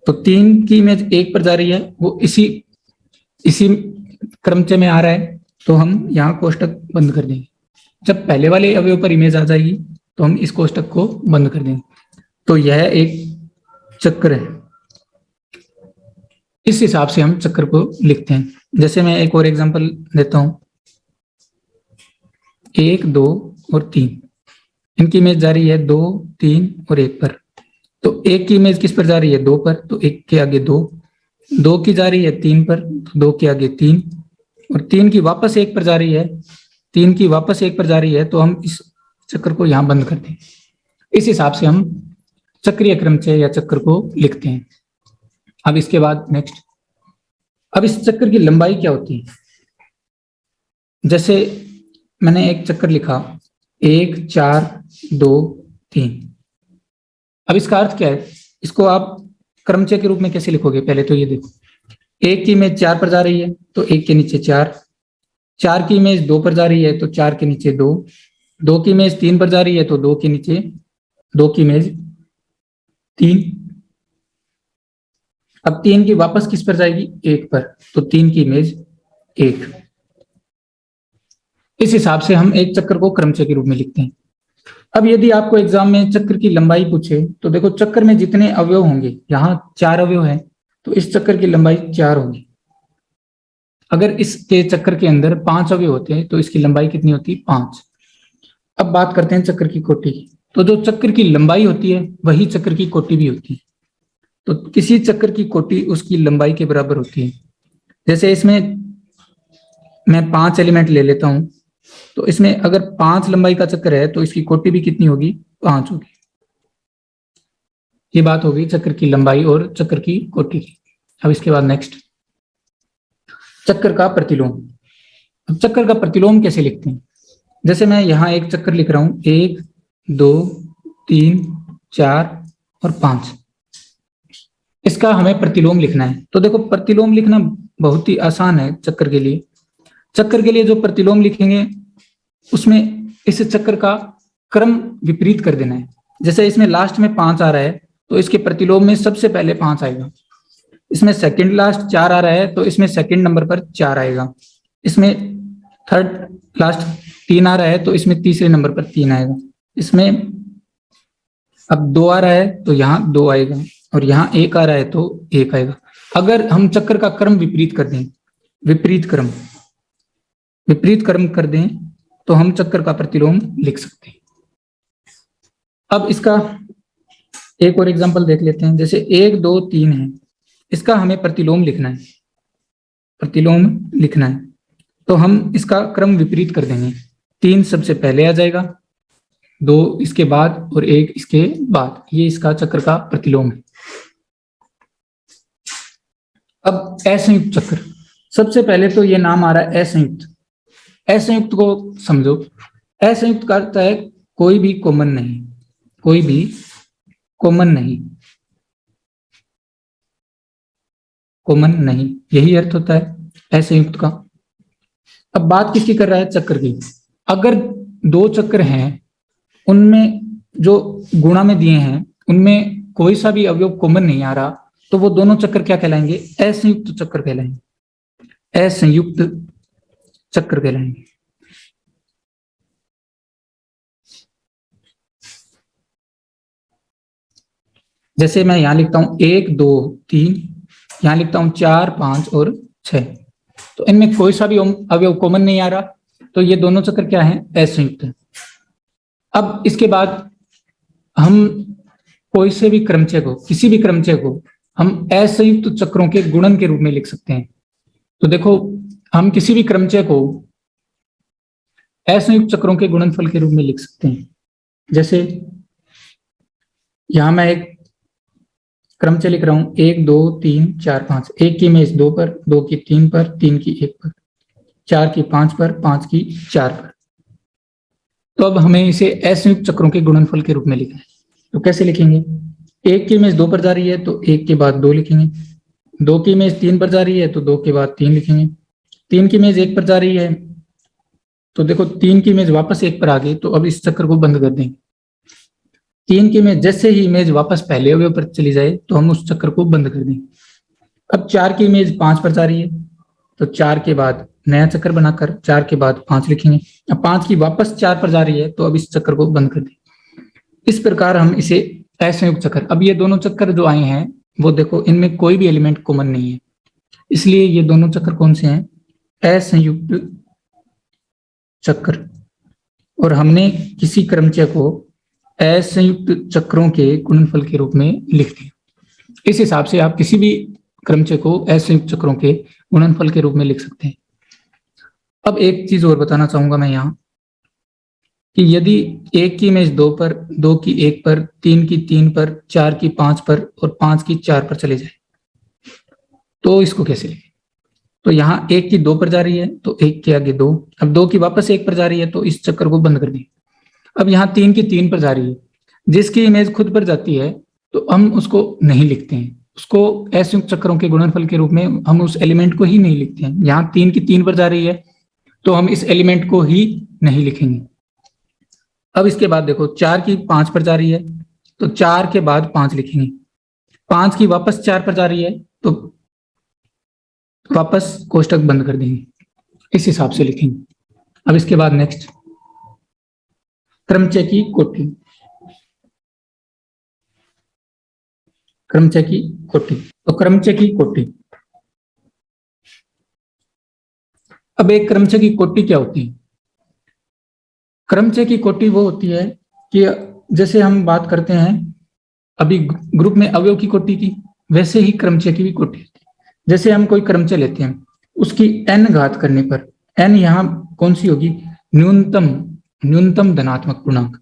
तो 3 की इमेज 1 पर जा रही है, वो इसी क्रमचय में आ रहा है, तो हम यहाँ कोष्टक बंद कर देंगे। जब पहले वाले अवयव पर इमेज आ जाएगी तो हम इस कोष्टक को बंद कर देंगे। तो यह एक चक्र है। इस हिसाब से हम चक्र को लिखते हैं। जैसे मैं एक और एग्जांपल देता हूं, 1, 2 और 3, इनकी इमेज जा रही है 2, 3 और 1 पर। तो 1 की इमेज किस पर जा रही है? 2 पर, तो 1 के आगे 2, 2 की जा रही है 3 पर, तो 2 के आगे 3, और 3 की वापस 1 पर जा रही है, 3 की वापस 1 पर जा रही है, तो हम इस चक्र को यहां बंद कर दें। इस हिसाब से हम चक्रीय क्रमचय या चक्र को लिखते हैं। अब इसके बाद नेक्स्ट, अब इस चक्र की लंबाई क्या होती है? जैसे मैंने एक चक्र लिखा 1, 4, 2, 3। अब इसका अर्थ क्या है? इसको आप क्रमचय के रूप में कैसे लिखोगे? पहले तो ये देखो, 1 की इमेज 4 पर जा रही है तो 1 के नीचे 4, 4 की इमेज 2 पर जा रही है तो 4 के नीचे 2, 2 की इमेज 3 पर जा रही है तो 2 के नीचे 2 की इमेज 3। अब 3 की वापस किस पर जाएगी? 1 पर, तो 3 की इमेज 1। इस हिसाब से हम एक चक्र को क्रमचय के रूप में लिखते हैं। अब यदि आपको एग्जाम में चक्र की लंबाई पूछे तो देखो, चक्र में जितने अवयव होंगे, यहाँ 4 अवयव हैं, तो इस चक्र की लंबाई 4 होगी। अगर इसके चक्र के अंदर 5 अवयव होते हैं तो इसकी लंबाई कितनी होती है? 5। अब बात करते हैं चक्र की कोटि की। तो जो चक्र की लंबाई होती है वही चक्र की कोटि भी होती है। तो किसी चक्र की कोटि उसकी लंबाई के बराबर होती है। जैसे इसमें मैं 5 एलिमेंट ले लेता हूं, तो इसमें अगर 5 लंबाई का चक्र है तो इसकी कोटि भी कितनी होगी? 5 होगी। ये बात होगी चक्र की लंबाई और चक्र की कोटि की। अब इसके बाद नेक्स्ट, चक्र का प्रतिलोम। अब चक्र का प्रतिलोम कैसे लिखते हैं? जैसे मैं यहाँ एक चक्र लिख रहा हूं, 1, 2, 3, 4 और 5। इसका हमें प्रतिलोम लिखना है। तो देखो, प्रतिलोम लिखना बहुत ही आसान है चक्र के लिए। चक्र के लिए जो प्रतिलोम लिखेंगे उसमें इस चक्र का क्रम विपरीत कर देना है। जैसे इसमें लास्ट में 5 आ रहा है तो इसके प्रतिलोम में सबसे पहले 5 आएगा। इसमें सेकंड लास्ट 4 आ रहा है तो इसमें सेकंड नंबर पर 4 आएगा। इसमें थर्ड लास्ट 3 आ रहा है तो इसमें तीसरे नंबर पर 3 आएगा। इसमें अब 2 आ रहा है तो यहाँ 2 आएगा, और यहाँ 1 आ रहा है तो 1 आएगा। अगर हम चक्र का क्रम विपरीत कर दें, विपरीत क्रम कर दें, तो हम चक्र का प्रतिलोम लिख सकते हैं। अब इसका एक और एग्जांपल देख लेते हैं। जैसे 1, 2, 3 है, इसका हमें प्रतिलोम लिखना है, तो हम इसका क्रम विपरीत कर देंगे। 3 सबसे पहले आ जाएगा, 2 इसके बाद और 1 इसके बाद। ये इसका चक्र का प्रतिलोम है। अब असंयुक्त चक्र, सबसे पहले तो ये नाम आ रहा है असंयुक्त। असंयुक्त को समझो। असंयुक्त का अर्थ है कोई भी कॉमन नहीं, यही अर्थ होता है असंयुक्त का। अब बात किसकी कर रहा है? चक्र की। अगर 2 चक्र हैं, उनमें जो गुणा में दिए हैं उनमें कोई सा भी अवयव कॉमन नहीं आ रहा, तो वो दोनों चक्र क्या कहलाएंगे? असंयुक्त चक्र कहलाएंगे। असंयुक्त चक्र कहलाएंगे। जैसे मैं यहां लिखता हूं 1, 2, 3, यहां लिखता हूं 4, 5 और 6, तो इनमें कोई सा भी अवयव कॉमन नहीं आ रहा, तो ये दोनों चक्र क्या है? असंयुक्त है। अब इसके बाद हम किसी भी क्रमचय को हम असंयुक्त चक्रों के गुणन के रूप में लिख सकते हैं। तो देखो, हम किसी भी क्रमचय को असंयुक्त चक्रों के गुणनफल के रूप में लिख सकते हैं। जैसे यहां मैं एक क्रमचय लिख रहा हूं, 1 2 3 4 5। 1 की इमेज 2 पर, 2 की 3 पर, 3 की 1 पर, 4 की 5 पर, 5 की 4 पर। तो अब हमें इसे असंयुक्त चक्रों के गुणनफल के रूप में लिखना है। तो कैसे लिखेंगे? 1 की इमेज 2 पर जा रही है तो 1 के बाद 2 लिखेंगे। 2 की इमेज 3 पर जा रही है तो 2 के बाद 3 लिखेंगे। 3 की इमेज 1 पर जा रही है तो देखो 3 की इमेज वापस 1 पर आ गई, तो अब इस चक्र को बंद कर देंगे। 3 की इमेज जैसे ही इमेज वापस पहले अवयव पर चली जाए तो हम उस चक्र को बंद कर देंगे। अब 4 की इमेज 5 पर जा रही है तो 4 के बाद नया चक्र बनाकर 4 के बाद 5 लिखेंगे। अब 5 की वापस 4 पर जा रही है तो अब इस चक्र को बंद कर देंगे। इस प्रकार हम इसे असंयुक्त चक्र, अब ये दोनों चक्र जो आए हैं वो देखो इनमें कोई भी एलिमेंट कॉमन नहीं है, इसलिए ये दोनों चक्र कौन से हैं? असंयुक्त चक्र। और हमने किसी क्रमचय को असंयुक्त चक्रों के गुणनफल के रूप में लिख दिया। इस हिसाब से आप किसी भी क्रमचय को असंयुक्त चक्रों के गुणनफल के रूप में लिख सकते हैं। अब एक चीज और बताना चाहूंगा मैं यहाँ, कि यदि 1 की इमेज 2 पर, 2 की 1 पर, 3 की 3 पर, 4 की 5 पर और 5 की 4 पर चले जाए तो इसको कैसे लिखें? तो यहाँ 1 की 2 पर जा रही है तो 1 के आगे 2, अब 2 की वापस 1 पर जा रही है तो इस चक्कर को बंद कर दें। अब यहाँ 3 की 3 पर जा रही है, जिसकी इमेज खुद पर जाती है तो हम उसको नहीं लिखते हैं, उसको असंयुक्त चक्रों के गुणनफल के रूप में हम उस एलिमेंट को ही नहीं लिखते हैं। यहाँ 3 की 3 पर जा रही है तो हम इस एलिमेंट को ही नहीं लिखेंगे। अब इसके बाद देखो 4 की 5 पर जा रही है तो 4 के बाद 5 लिखेंगे। 5 की वापस 4 पर जा रही है तो वापस कोष्टक बंद कर देंगे, इस हिसाब से लिखेंगे। अब इसके बाद नेक्स्ट, क्रमचय की कोटि। क्रमचय की कोटि, तो क्रमचय की कोटि, अब एक क्रमचय की कोटि क्या होती है? क्रमचय की कोटि वो होती है कि जैसे हम बात करते हैं अभी ग्रुप में अवयव की कोटि की, वैसे ही क्रमचय की भी कोटि होती है। जैसे हम कोई क्रमचय लेते हैं, उसकी n घात करने पर, n यहाँ कौन सी होगी? न्यूनतम धनात्मक पूर्णांक।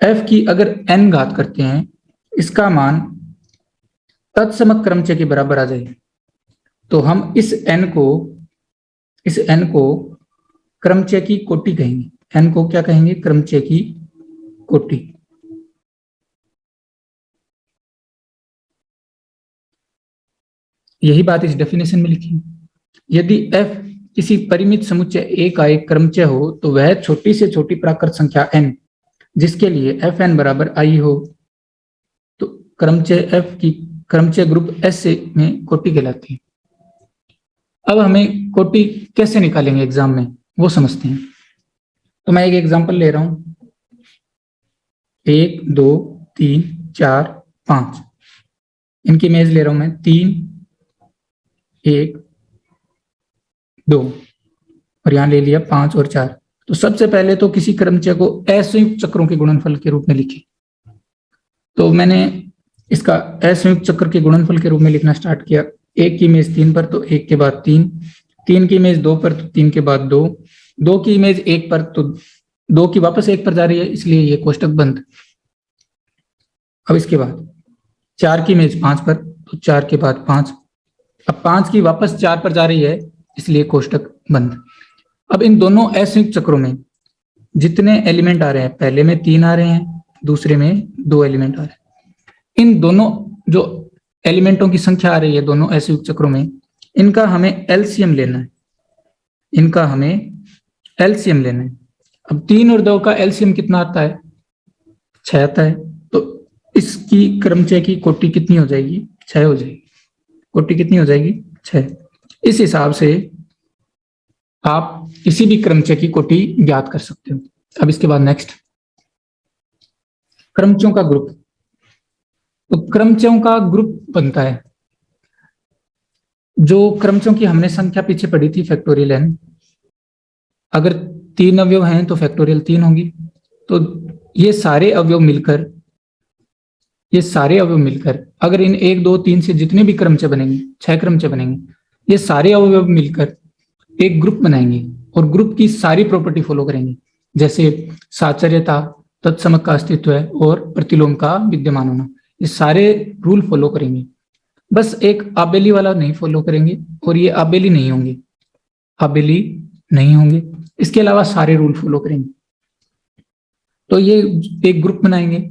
f की अगर n घात करते हैं, इसका मान तत्समक क्रमचय के बराबर आ जाएगा। तो हम इस n को क्रमचय की कोटि कहेंगे। n को क्या कहेंगे? क्रमचय की कोटि। यही बात इस डेफिनेशन में लिखी है। यदि f किसी परिमित समुच्चय A का एक क्रमचय हो तो वह छोटी से छोटी प्राकृत संख्या n जिसके लिए fn बराबर i हो तो क्रमचय f की क्रमचय ग्रुप S में कोटि कहलाती है। अब हमें कोटि कैसे निकालेंगे एग्जाम में वो समझते हैं। तो मैं एक एग्जांपल ले रहा हूं, 1 2 3 4 5, इनकी इमेज ले रहा हूं मैं 3 1 2 और यहां ले लिया 5 और 4। तो सबसे पहले तो किसी क्रमचय को असंयुक्त चक्रों के गुणनफल के रूप में लिखें। तो मैंने इसका असंयुक्त चक्र के गुणनफल के रूप में लिखना स्टार्ट किया। 1 की इमेज 3 पर तो 1 के बाद 3, 3 की इमेज 2 पर तो 3 के बाद 2, 2 की इमेज 1 पर तो 2 की वापस 1 पर जा रही है, इसलिए ये कोष्टक बंद। अब इसके बाद 4 की इमेज 5 पर तो 4 के बाद 5, अब 5 की वापस 4 पर जा रही है, इसलिए कोष्टक बंद। अब इन दोनों असंयुक्त चक्रों में जितने एलिमेंट आ रहे हैं, पहले में 3 आ रहे हैं, दूसरे में 2 एलिमेंट आ रहे हैं, इन दोनों जो एलिमेंटों की संख्या आ रही है दोनों असंयुक्त चक्रों में, इनका हमें एलसीएम लेना है। इनका हमें एलसीएम लेना है। अब 3 और 2 का एलसीएम कितना आता है? 6 आता है। तो इसकी क्रमचय की कोटि कितनी हो जाएगी? 6 हो जाएगी। कोटि कितनी हो जाएगी? 6। इस हिसाब से आप किसी भी क्रमचय की कोटि ज्ञात कर सकते हो। अब इसके बाद नेक्स्ट, क्रमचयों का ग्रुप। तो क्रमचयों का ग्रुप बनता है, जो क्रमचयों की हमने संख्या पीछे पढ़ी थी फैक्टोरियल n, अगर 3 अवयव हैं तो फैक्टोरियल 3 होगी। तो ये सारे अवयव मिलकर ये सारे अवयव मिलकर, अगर इन 1 2 3 से जितने भी क्रमचय बनेंगे, 6 क्रमचय बनेंगे, ये सारे अवयव मिलकर एक ग्रुप बनाएंगे और ग्रुप की सारी प्रॉपर्टी फॉलो करेंगे, जैसे साचर्यता, तत्समक का अस्तित्व है और प्रतिलोम का विद्यमान होना। ये सारे रूल फॉलो करेंगे, बस एक आबेली वाला नहीं फॉलो करेंगे, और ये आबेली नहीं होंगे, आबेली नहीं होंगे। इसके अलावा सारे रूल फॉलो करेंगे, तो ये एक ग्रुप बनाएंगे।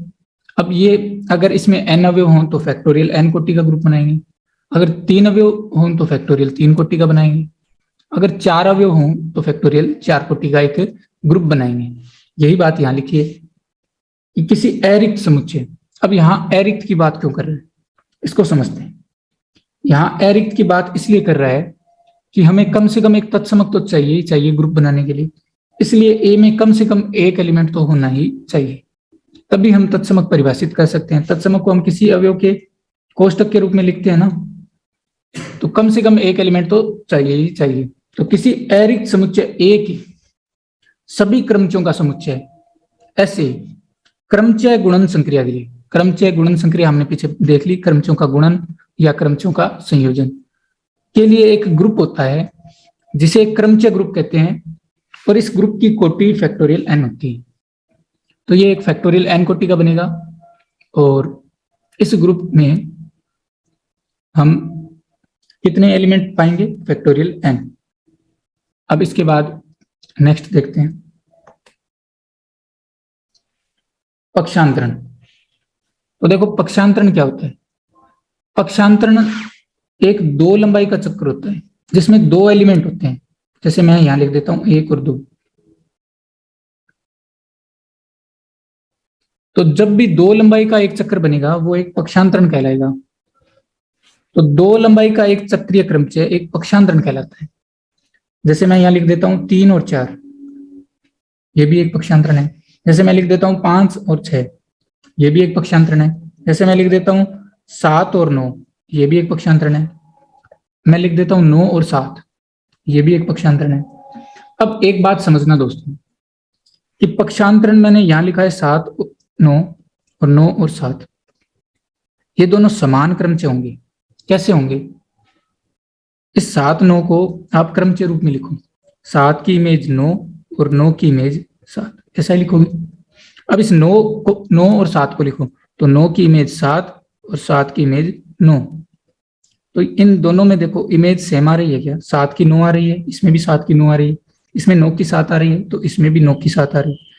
अब ये अगर इसमें n अवयव हों तो फैक्टोरियल n कोटि का ग्रुप बनाएंगे, अगर 3 अवयव हों तो फैक्टोरियल 3 कोटि का बनाएंगे, अगर 4 अवयव हों तो फैक्टोरियल 4 कोटि का एक ग्रुप बनाएंगे। यही बात यहाँ लिखी है कि किसी अरिक्त समुच्चय। अब यहाँ अरिक्त की बात क्यों कर रहे हैं, इसको समझते हैं। यहाँ अरिक्त की बात इसलिए कर रहा है कि हमें कम से कम एक तत्समक तो चाहिए ही चाहिए ग्रुप बनाने के लिए, इसलिए ए में कम से कम एक एलिमेंट तो होना ही चाहिए, तभी हम तत्समक परिभाषित कर सकते हैं। तत्समक को हम किसी अवयव के कोष्टक के रूप में लिखते हैं ना, तो कम से कम एक एलिमेंट तो चाहिए ही चाहिए। तो किसी अरिक्त समुच्चय ए की सभी क्रमचयों का समुच्चय, ऐसे क्रमचय गुणन संक्रिया के लिए, क्रमचय गुणन संक्रिया हमने पीछे देख ली, क्रमचयों का गुणन या क्रमचयों का संयोजन के लिए एक ग्रुप होता है जिसे क्रमचय ग्रुप कहते हैं, और इस ग्रुप की कोटि फैक्टोरियल n होती है। तो ये एक फैक्टोरियल n कोटि का बनेगा, और इस ग्रुप में हम कितने एलिमेंट पाएंगे, फैक्टोरियल n। अब इसके बाद नेक्स्ट देखते हैं पक्षांतरण। तो देखो पक्षांतरण क्या होता है। पक्षांतरण एक 2 लंबाई का चक्र होता है जिसमें 2 एलिमेंट होते हैं, जैसे मैं यहां लिख देता हूं 1 और 2। तो जब भी 2 लंबाई का एक चक्र बनेगा वो एक पक्षांतरण कहलाएगा। तो 2 लंबाई का एक चक्रीय क्रमचय एक पक्षांतरण कहलाता है। जैसे मैं यहां लिख देता हूं 3 और 4, ये भी एक पक्षांतरण है। जैसे मैं लिख देता हूं 5 और 6, ये भी एक पक्षांतरण है। जैसे मैं लिख देता हूं 7 और 9, ये भी एक पक्षांतरण है। मैं लिख देता हूं 9 और 7, ये भी एक पक्षांतरण है। अब एक बात समझना दोस्तों कि पक्षांतरण मैंने यहां लिखा है 7 9 और 9 और 7, ये दोनों समान क्रमचय होंगे। कैसे होंगे, इस 7 9 को आप क्रमचय रूप में लिखो, 7 की इमेज 9 और 9 की इमेज 7, ऐसा ही लिखोगे। अब इस 9 को 9 और 7 को लिखो, तो 9 की इमेज 7 और 7 की इमेज 9। तो इन दोनों में देखो इमेज सेम आ रही है क्या, 7 की 9 आ रही है, इसमें भी 7 की 9 आ रही है, इसमें 9 की 7 आ रही है, तो इसमें भी 9 की 7 आ रही है।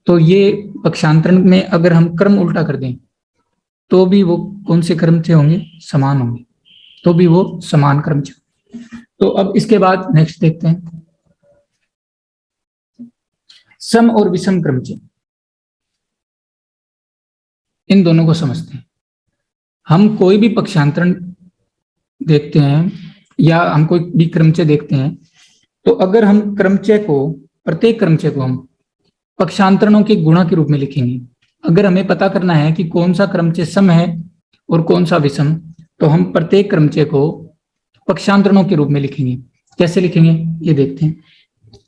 तो ये पक्षांतरण में अगर हम क्रम उल्टा कर दें तो भी वो कौन से क्रम से होंगे, समान होंगे, तो भी वो समान क्रम से। तो अब इसके बाद नेक्स्ट देखते हैं सम और विषम क्रमचय। इन दोनों को समझते हैं। हम कोई भी पक्षांतरण देखते हैं या हम कोई भी क्रमचय देखते हैं, तो अगर हम क्रमचय को, प्रत्येक क्रमचय को हम पक्षांतरणों के गुणा के रूप में लिखेंगे। अगर हमें पता करना है कि कौन सा क्रमचय सम है और कौन सा विषम, तो हम प्रत्येक क्रमचय को पक्षांतरणों के रूप में लिखेंगे। कैसे लिखेंगे ये देखते हैं।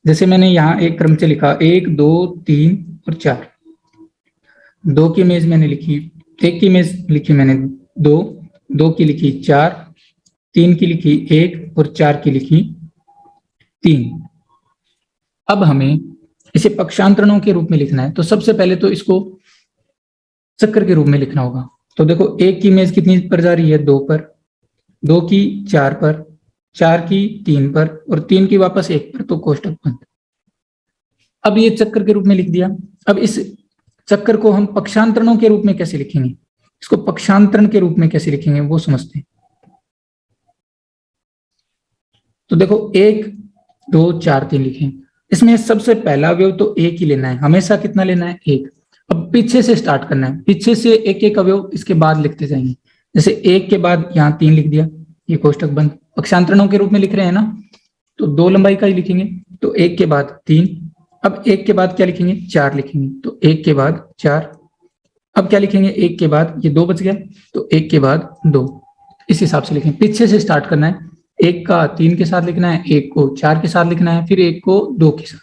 जैसे मैंने यहाँ एक क्रमचय लिखा 1 2 3 और 4, 2 की इमेज मैंने लिखी, 1 की इमेज लिखी मैंने 2, 2 की लिखी 4, 3 की लिखी 1 और 4 की लिखी 3। अब हमें इसे पक्षांतरणों के रूप में लिखना है, तो सबसे पहले तो इसको चक्र के रूप में लिखना होगा। तो देखो 1 की इमेज कितनी पर जा रही है, 2 पर, 2 की 4 पर, 4 की 3 पर और 3 की वापस 1 पर, तो कोष्टक बंद। अब ये चक्र के रूप में लिख दिया। अब इस चक्र को हम पक्षांतरणों के रूप में कैसे लिखेंगे, इसको पक्षांतरण के रूप में कैसे लिखेंगे वो समझते हैं। तो देखो 1 2 4 3 लिखें। इसमें सबसे पहला अवयव तो एक ही लेना है, हमेशा कितना लेना है, 1। अब पीछे से स्टार्ट करना है, पीछे से एक एक अवयव इसके बाद लिखते जाएंगे। जैसे 1 के बाद यहाँ 3 लिख दिया, ये कोष्टक बंद। पक्षांतरणों के रूप में लिख रहे हैं ना, तो 2 लंबाई का ही लिखेंगे, तो 1 के बाद 3। अब 1 के बाद क्या लिखेंगे, 4 लिखेंगे, तो 1 के बाद 4। अब क्या लिखेंगे, 1 के बाद ये 2 बच गया, तो 1 के बाद 2। इस हिसाब से लिखेंगे, पीछे से स्टार्ट करना है। 1 का 3 के साथ लिखना है, 1 को 4 के साथ लिखना है, फिर 1 को 2 के साथ।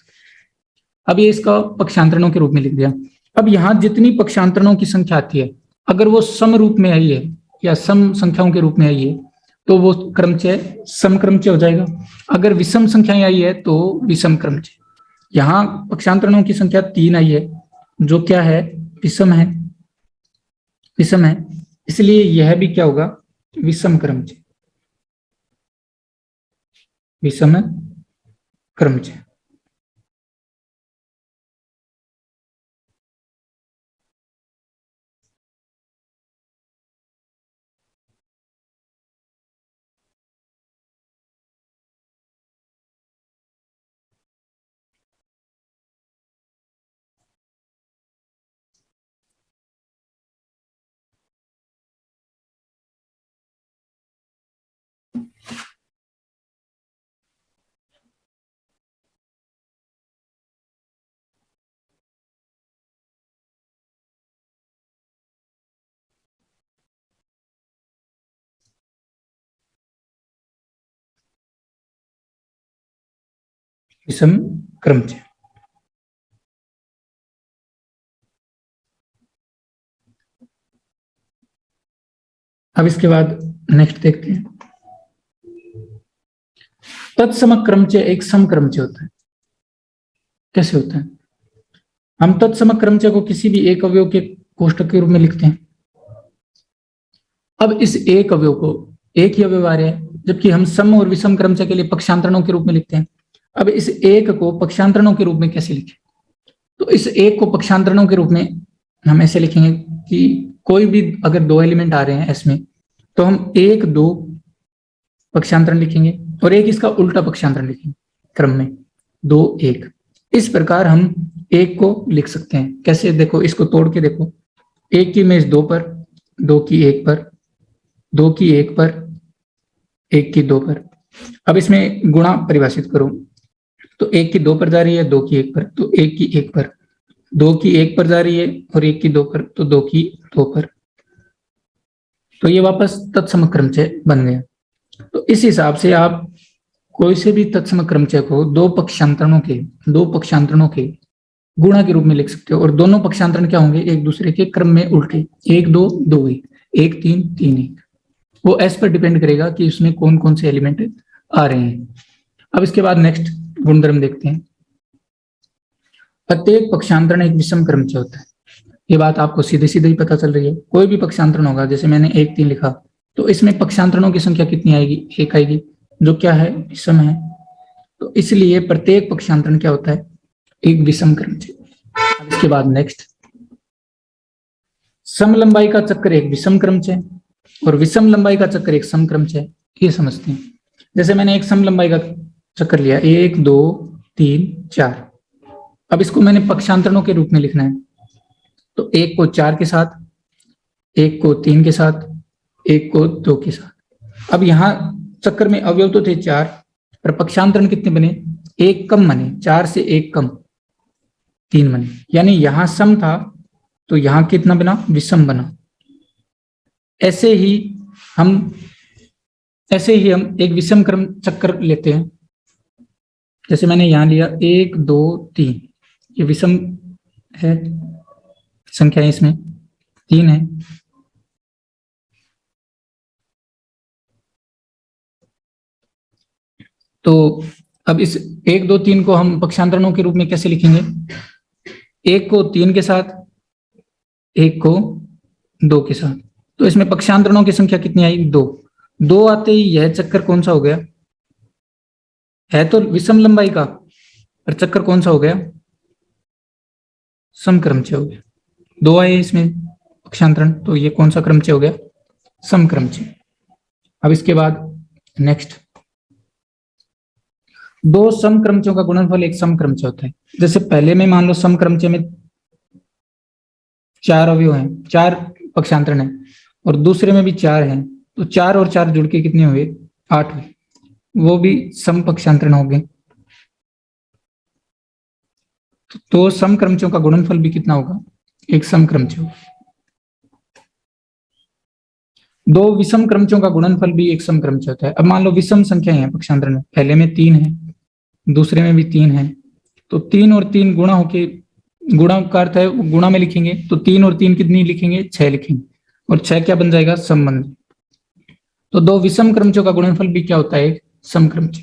अब ये इसका पक्षांतरणों के रूप में लिख दिया। अब यहाँ जितनी पक्षांतरणों की संख्या आती है, अगर वो सम रूप में आई है या सम संख्याओं के रूप में आई है तो वो क्रमचय सम क्रमचय हो जाएगा। अगर विषम संख्याएं आई है तो विषम क्रमचय। यहाँ पक्षांतरणों की संख्या 3 आई है जो क्या है, विषम है, विषम है, इसलिए यह भी क्या होगा, विषम क्रमचय, विषम क्रमचय। विषम क्रमचय। अब इसके बाद नेक्स्ट देखते हैं। तत्सम क्रमचय एक सम क्रमचय होता है। कैसे होता है? हम तत्सम क्रमचय को किसी भी एक अवयव के कोष्ठक के रूप में लिखते हैं। अब इस एक अवयव को एक ही अवयव आ रहा है, जबकि हम सम और विषम क्रमचय के लिए पक्षांतरणों के रूप में लिखते हैं। अब इस एक को पक्षांतरणों के रूप में कैसे लिखें? तो इस एक को पक्षांतरणों के रूप में हम ऐसे लिखेंगे कि कोई भी अगर दो एलिमेंट आ रहे हैं इसमें, तो हम एक दो पक्षांतरण लिखेंगे और एक इसका उल्टा पक्षांतरण लिखेंगे क्रम में, दो एक। इस प्रकार हम एक को लिख सकते हैं। कैसे? देखो, इसको तोड़ के देखो। एक की इमेज दो पर, दो की एक पर, दो की एक पर, एक की दो पर। अब इसमें गुणा परिभाषित करो, तो एक की दो पर जा रही है, दो की एक पर, तो एक की एक पर, दो की एक पर जा रही है और एक की दो पर, तो दो की दो पर। तो ये वापस तत्सम क्रमचय बन गया। तो इस हिसाब से आप कोई से भी तत्सम क्रमचय को दो पक्षांतरणों के गुणा के रूप में लिख सकते हो, और दोनों पक्षांतरण क्या होंगे, एक दूसरे के क्रम में उल्टे, एक दो दो एक, एक तीन तीन एक। वो एस पर डिपेंड करेगा कि उसमें कौन कौन से एलिमेंट आ रहे हैं। अब इसके बाद नेक्स्ट गुणधर्म देखते हैं। प्रत्येक पक्षांतरण एक विषम क्रमचय होता है। ये बात आपको सीधे सीधे ही पता चल रही है। कोई भी पक्षांतरण होगा, जैसे मैंने एक तीन लिखा, तो इसमें पक्षांतरणों की संख्या कितनी आएगी, एक आएगी, जो क्या है, विषम है। तो इसलिए प्रत्येक पक्षांतरण क्या होता है, एक विषम क्रमचय। इसके बाद नेक्स्ट, सम लंबाई का चक्कर एक विषम क्रमचय और विषम लंबाई का चक्कर एक सम क्रमचय। ये समझते हैं। जैसे मैंने एक सम लंबाई का चक्कर लिया, एक दो तीन चार। अब इसको मैंने पक्षांतरणों के रूप में लिखना है, तो एक को चार के साथ, एक को तीन के साथ, एक को दो के साथ। अब यहां चक्कर में अवयव तो थे चार, पर पक्षांतरण कितने बने, एक कम बने, चार से एक कम, तीन बने। यानी यहां सम था तो यहां कितना बना, विषम बना। ऐसे ही हम एक विषम क्रम चक्कर लेते हैं। जैसे मैंने यहां लिया एक दो तीन, ये विषम है, संख्या इसमें तीन है। तो अब इस एक दो तीन को हम पक्षांतरणों के रूप में कैसे लिखेंगे, एक को तीन के साथ, एक को दो के साथ। तो इसमें पक्षांतरणों की संख्या कितनी आई, दो। दो आते ही यह चक्कर कौन सा हो गया, है तो विषम लंबाई का, पर चक्कर कौन सा हो गया, सम क्रमचय हो गया। दो आए इसमें पक्षांतरण, तो ये कौन सा क्रमचय हो गया, सम क्रमचय। अब इसके बाद नेक्स्ट, दो सम क्रमचयों का गुणनफल एक सम क्रमचय होता है। जैसे पहले में मान लो सम क्रमचय में चार अवयव हैं, चार पक्षांतरण है, और दूसरे में भी चार हैं, तो चार और चार जुड़ के कितने हुए, आठ हुए, वो भी सम पक्षांतरण हो गए। तो सम क्रमचयों का गुणनफल भी कितना होगा, एक सम क्रमचय होगा। दो विषम क्रमचयों का गुणनफल भी एक सम क्रमचय होता है। अब मान लो विषम संख्या है पक्षांतरण में, पहले में तीन है, दूसरे में भी तीन है, तो तीन और गुणा होके, गुणा का अर्थ है गुणा में लिखेंगे, तो तीन और तीन कितनी लिखेंगे, छह लिखेंगे। और 6 क्या बन जाएगा, संबंध। तो दो विषम क्रमचयों का गुणनफल भी क्या होता है, समक्रमचय।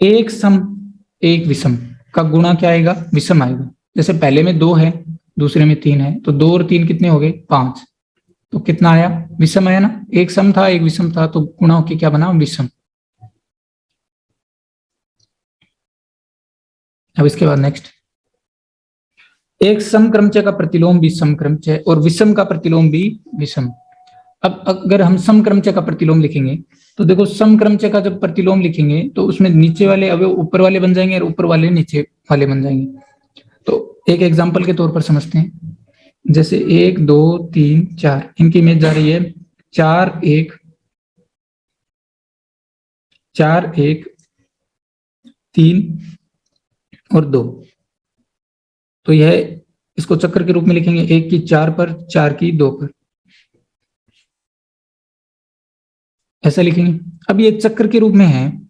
एक सम एक विषम का गुणा क्या आएगा, विषम आएगा। जैसे पहले में 2 है, दूसरे में 3 है, तो 2 और 3 कितने हो गए, 5। तो कितना आया, विषम आया ना। एक सम था एक विषम था, तो गुणा होके क्या बना, विषम। अब इसके बाद नेक्स्ट, एक समक्रमचय का प्रतिलोम भी समक्रमचय और विषम का प्रतिलोम भी विषम। अब अगर हम समक्रमचय का प्रतिलोम लिखेंगे तो देखो, समक्रमचय का जब प्रतिलोम लिखेंगे तो उसमें नीचे वाले अवयव ऊपर वाले बन जाएंगे और ऊपर वाले नीचे वाले बन जाएंगे। तो एक एग्जांपल के तौर पर समझते हैं। जैसे 1 2 3 4, इनकी इमेज जा रही है 4 1 4 1 3 और 2। तो यह इसको चक्र के रूप में लिखेंगे, 1 की 4 पर, 4 की 2 पर, ऐसा लिखेंगे। अब ये चक्र के रूप में है,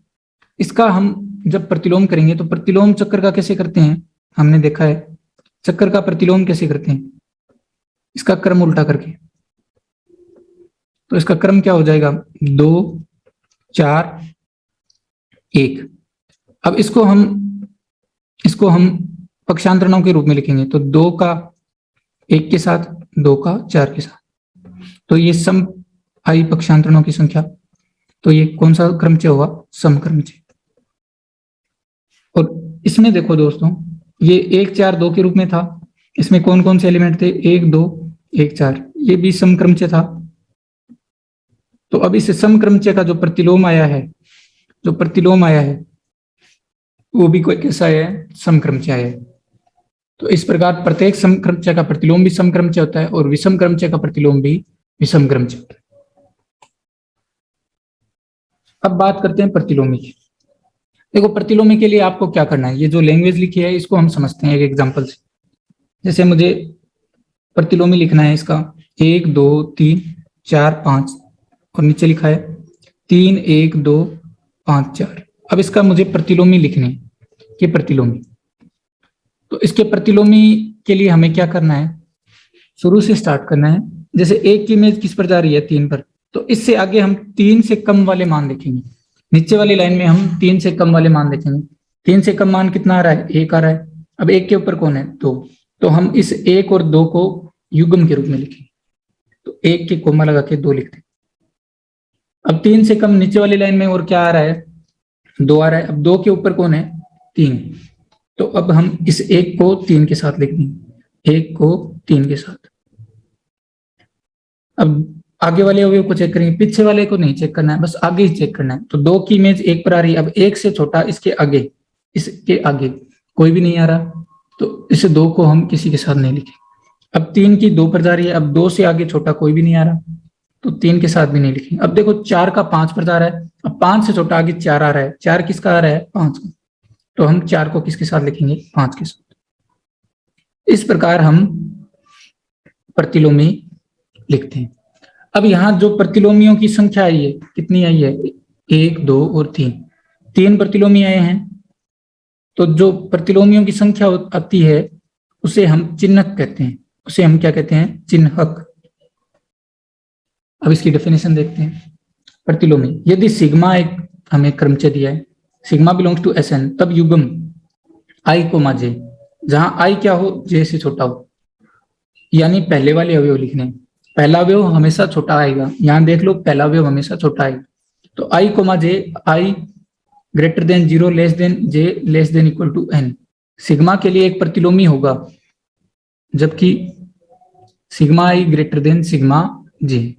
इसका हम जब प्रतिलोम करेंगे तो प्रतिलोम चक्र का कैसे करते हैं, हमने देखा है चक्र का प्रतिलोम कैसे करते हैं, इसका क्रम उल्टा करके। तो इसका क्रम क्या हो जाएगा, 2 4 1। अब इसको हम पक्षांतरणों के रूप में लिखेंगे, तो 2 का 1 के साथ, 2 का 4 के साथ, तो ये सम आई पक्षांतरणों की संख्या। तो ये कौन सा क्रमचय हुआ, समक्रमचय। और इसमें देखो दोस्तों, ये 1 4 2 के रूप में था, इसमें कौन कौन से एलिमेंट थे, 1 2 1 4, ये भी समक्रमचय था। तो अब इस समक्रमचय का जो प्रतिलोम आया है वो भी कोई कैसा है, समक्रमचय है। तो इस प्रकार प्रत्येक समक्रमचय का प्रतिलोम भी समक्रमचय होता है और विषम क्रमचय का प्रतिलोम भी विषम क्रमचय होता है। अब बात करते हैं प्रतिलोमी की। देखो, प्रतिलोमी के लिए आपको क्या करना है, ये जो लैंग्वेज लिखी है इसको हम समझते हैं एक एग्जांपल से। जैसे मुझे प्रतिलोमी लिखना है इसका 1 2 3 4 5 और नीचे लिखा है 3 1 2 5 4। अब इसका मुझे प्रतिलोमी लिखने है, ये प्रतिलोमी। तो इसके प्रतिलोमी के लिए हमें क्या करना है, शुरू से स्टार्ट करना है। जैसे 1 की इमेज किस पर जा रही है, 3 पर, तो इससे आगे हम 3 से कम वाले मान देखेंगे। नीचे वाली लाइन में हम 3 से कम वाले मान देखेंगे। 3 से कम मान कितना आ रहा है, 1 आ रहा है। अब 1 के ऊपर कौन है, 2। तो हम इस 1 और 2 को युग्म के रूप में लिखेंगे, तो 1 के कोमा लगा के 2 लिखते हैं। अब 3 से कम नीचे वाली लाइन में और क्या आ रहा है, 2 आ रहा है। अब 2 के ऊपर कौन है, 3। तो अब हम इस 1 को 3 के साथ लिख देंगे, 1 को 3 के साथ। अब आगे वाले अवयव को चेक करेंगे, पीछे वाले को नहीं चेक करना है, बस आगे ही चेक करना है। तो 2 की इमेज 1 पर आ रही है। अब 1 से छोटा इसके आगे कोई भी नहीं आ रहा, तो इस 2 को हम किसी के साथ नहीं लिखेंगे। अब 3 की 2 पर जा रही है, अब 2 से आगे छोटा कोई भी नहीं आ रहा, तो 3 के साथ भी नहीं लिखेंगे। अब देखो 4 का 5 पर जा रहा है, अब 5 से छोटा आगे 4 आ रहा है, 4 किसका आ रहा है, 5 का, तो हम 4 को किसके साथ लिखेंगे, 5 के साथ। इस प्रकार हम प्रतिलोमी लिखते हैं। अब यहाँ जो प्रतिलोमियों की संख्या आई है, कितनी आई है, 1 2 और 3 प्रतिलोमी आए हैं। तो जो प्रतिलोमियों की संख्या आती है उसे हम चिन्हक कहते हैं, उसे हम क्या कहते हैं, चिन्हक। अब इसकी डेफिनेशन देखते हैं। प्रतिलोमी, यदि सिग्मा एक हमें क्रमचय दिया है, सिग्मा बिलोंग्स टू Sn, तब युग्म i कोमा j, जहां i क्या हो, j से छोटा हो, यानी पहले वाले अवयव लिखने। पहला अवयव हमेशा छोटा आएगा, यहां देख लो पहला अवयव हमेशा छोटा आएगा। तो i comma j, i greater than 0 less than j less than equal to n, sigma के लिए एक प्रतिलोमी होगा, जबकि sigma i greater than sigma j।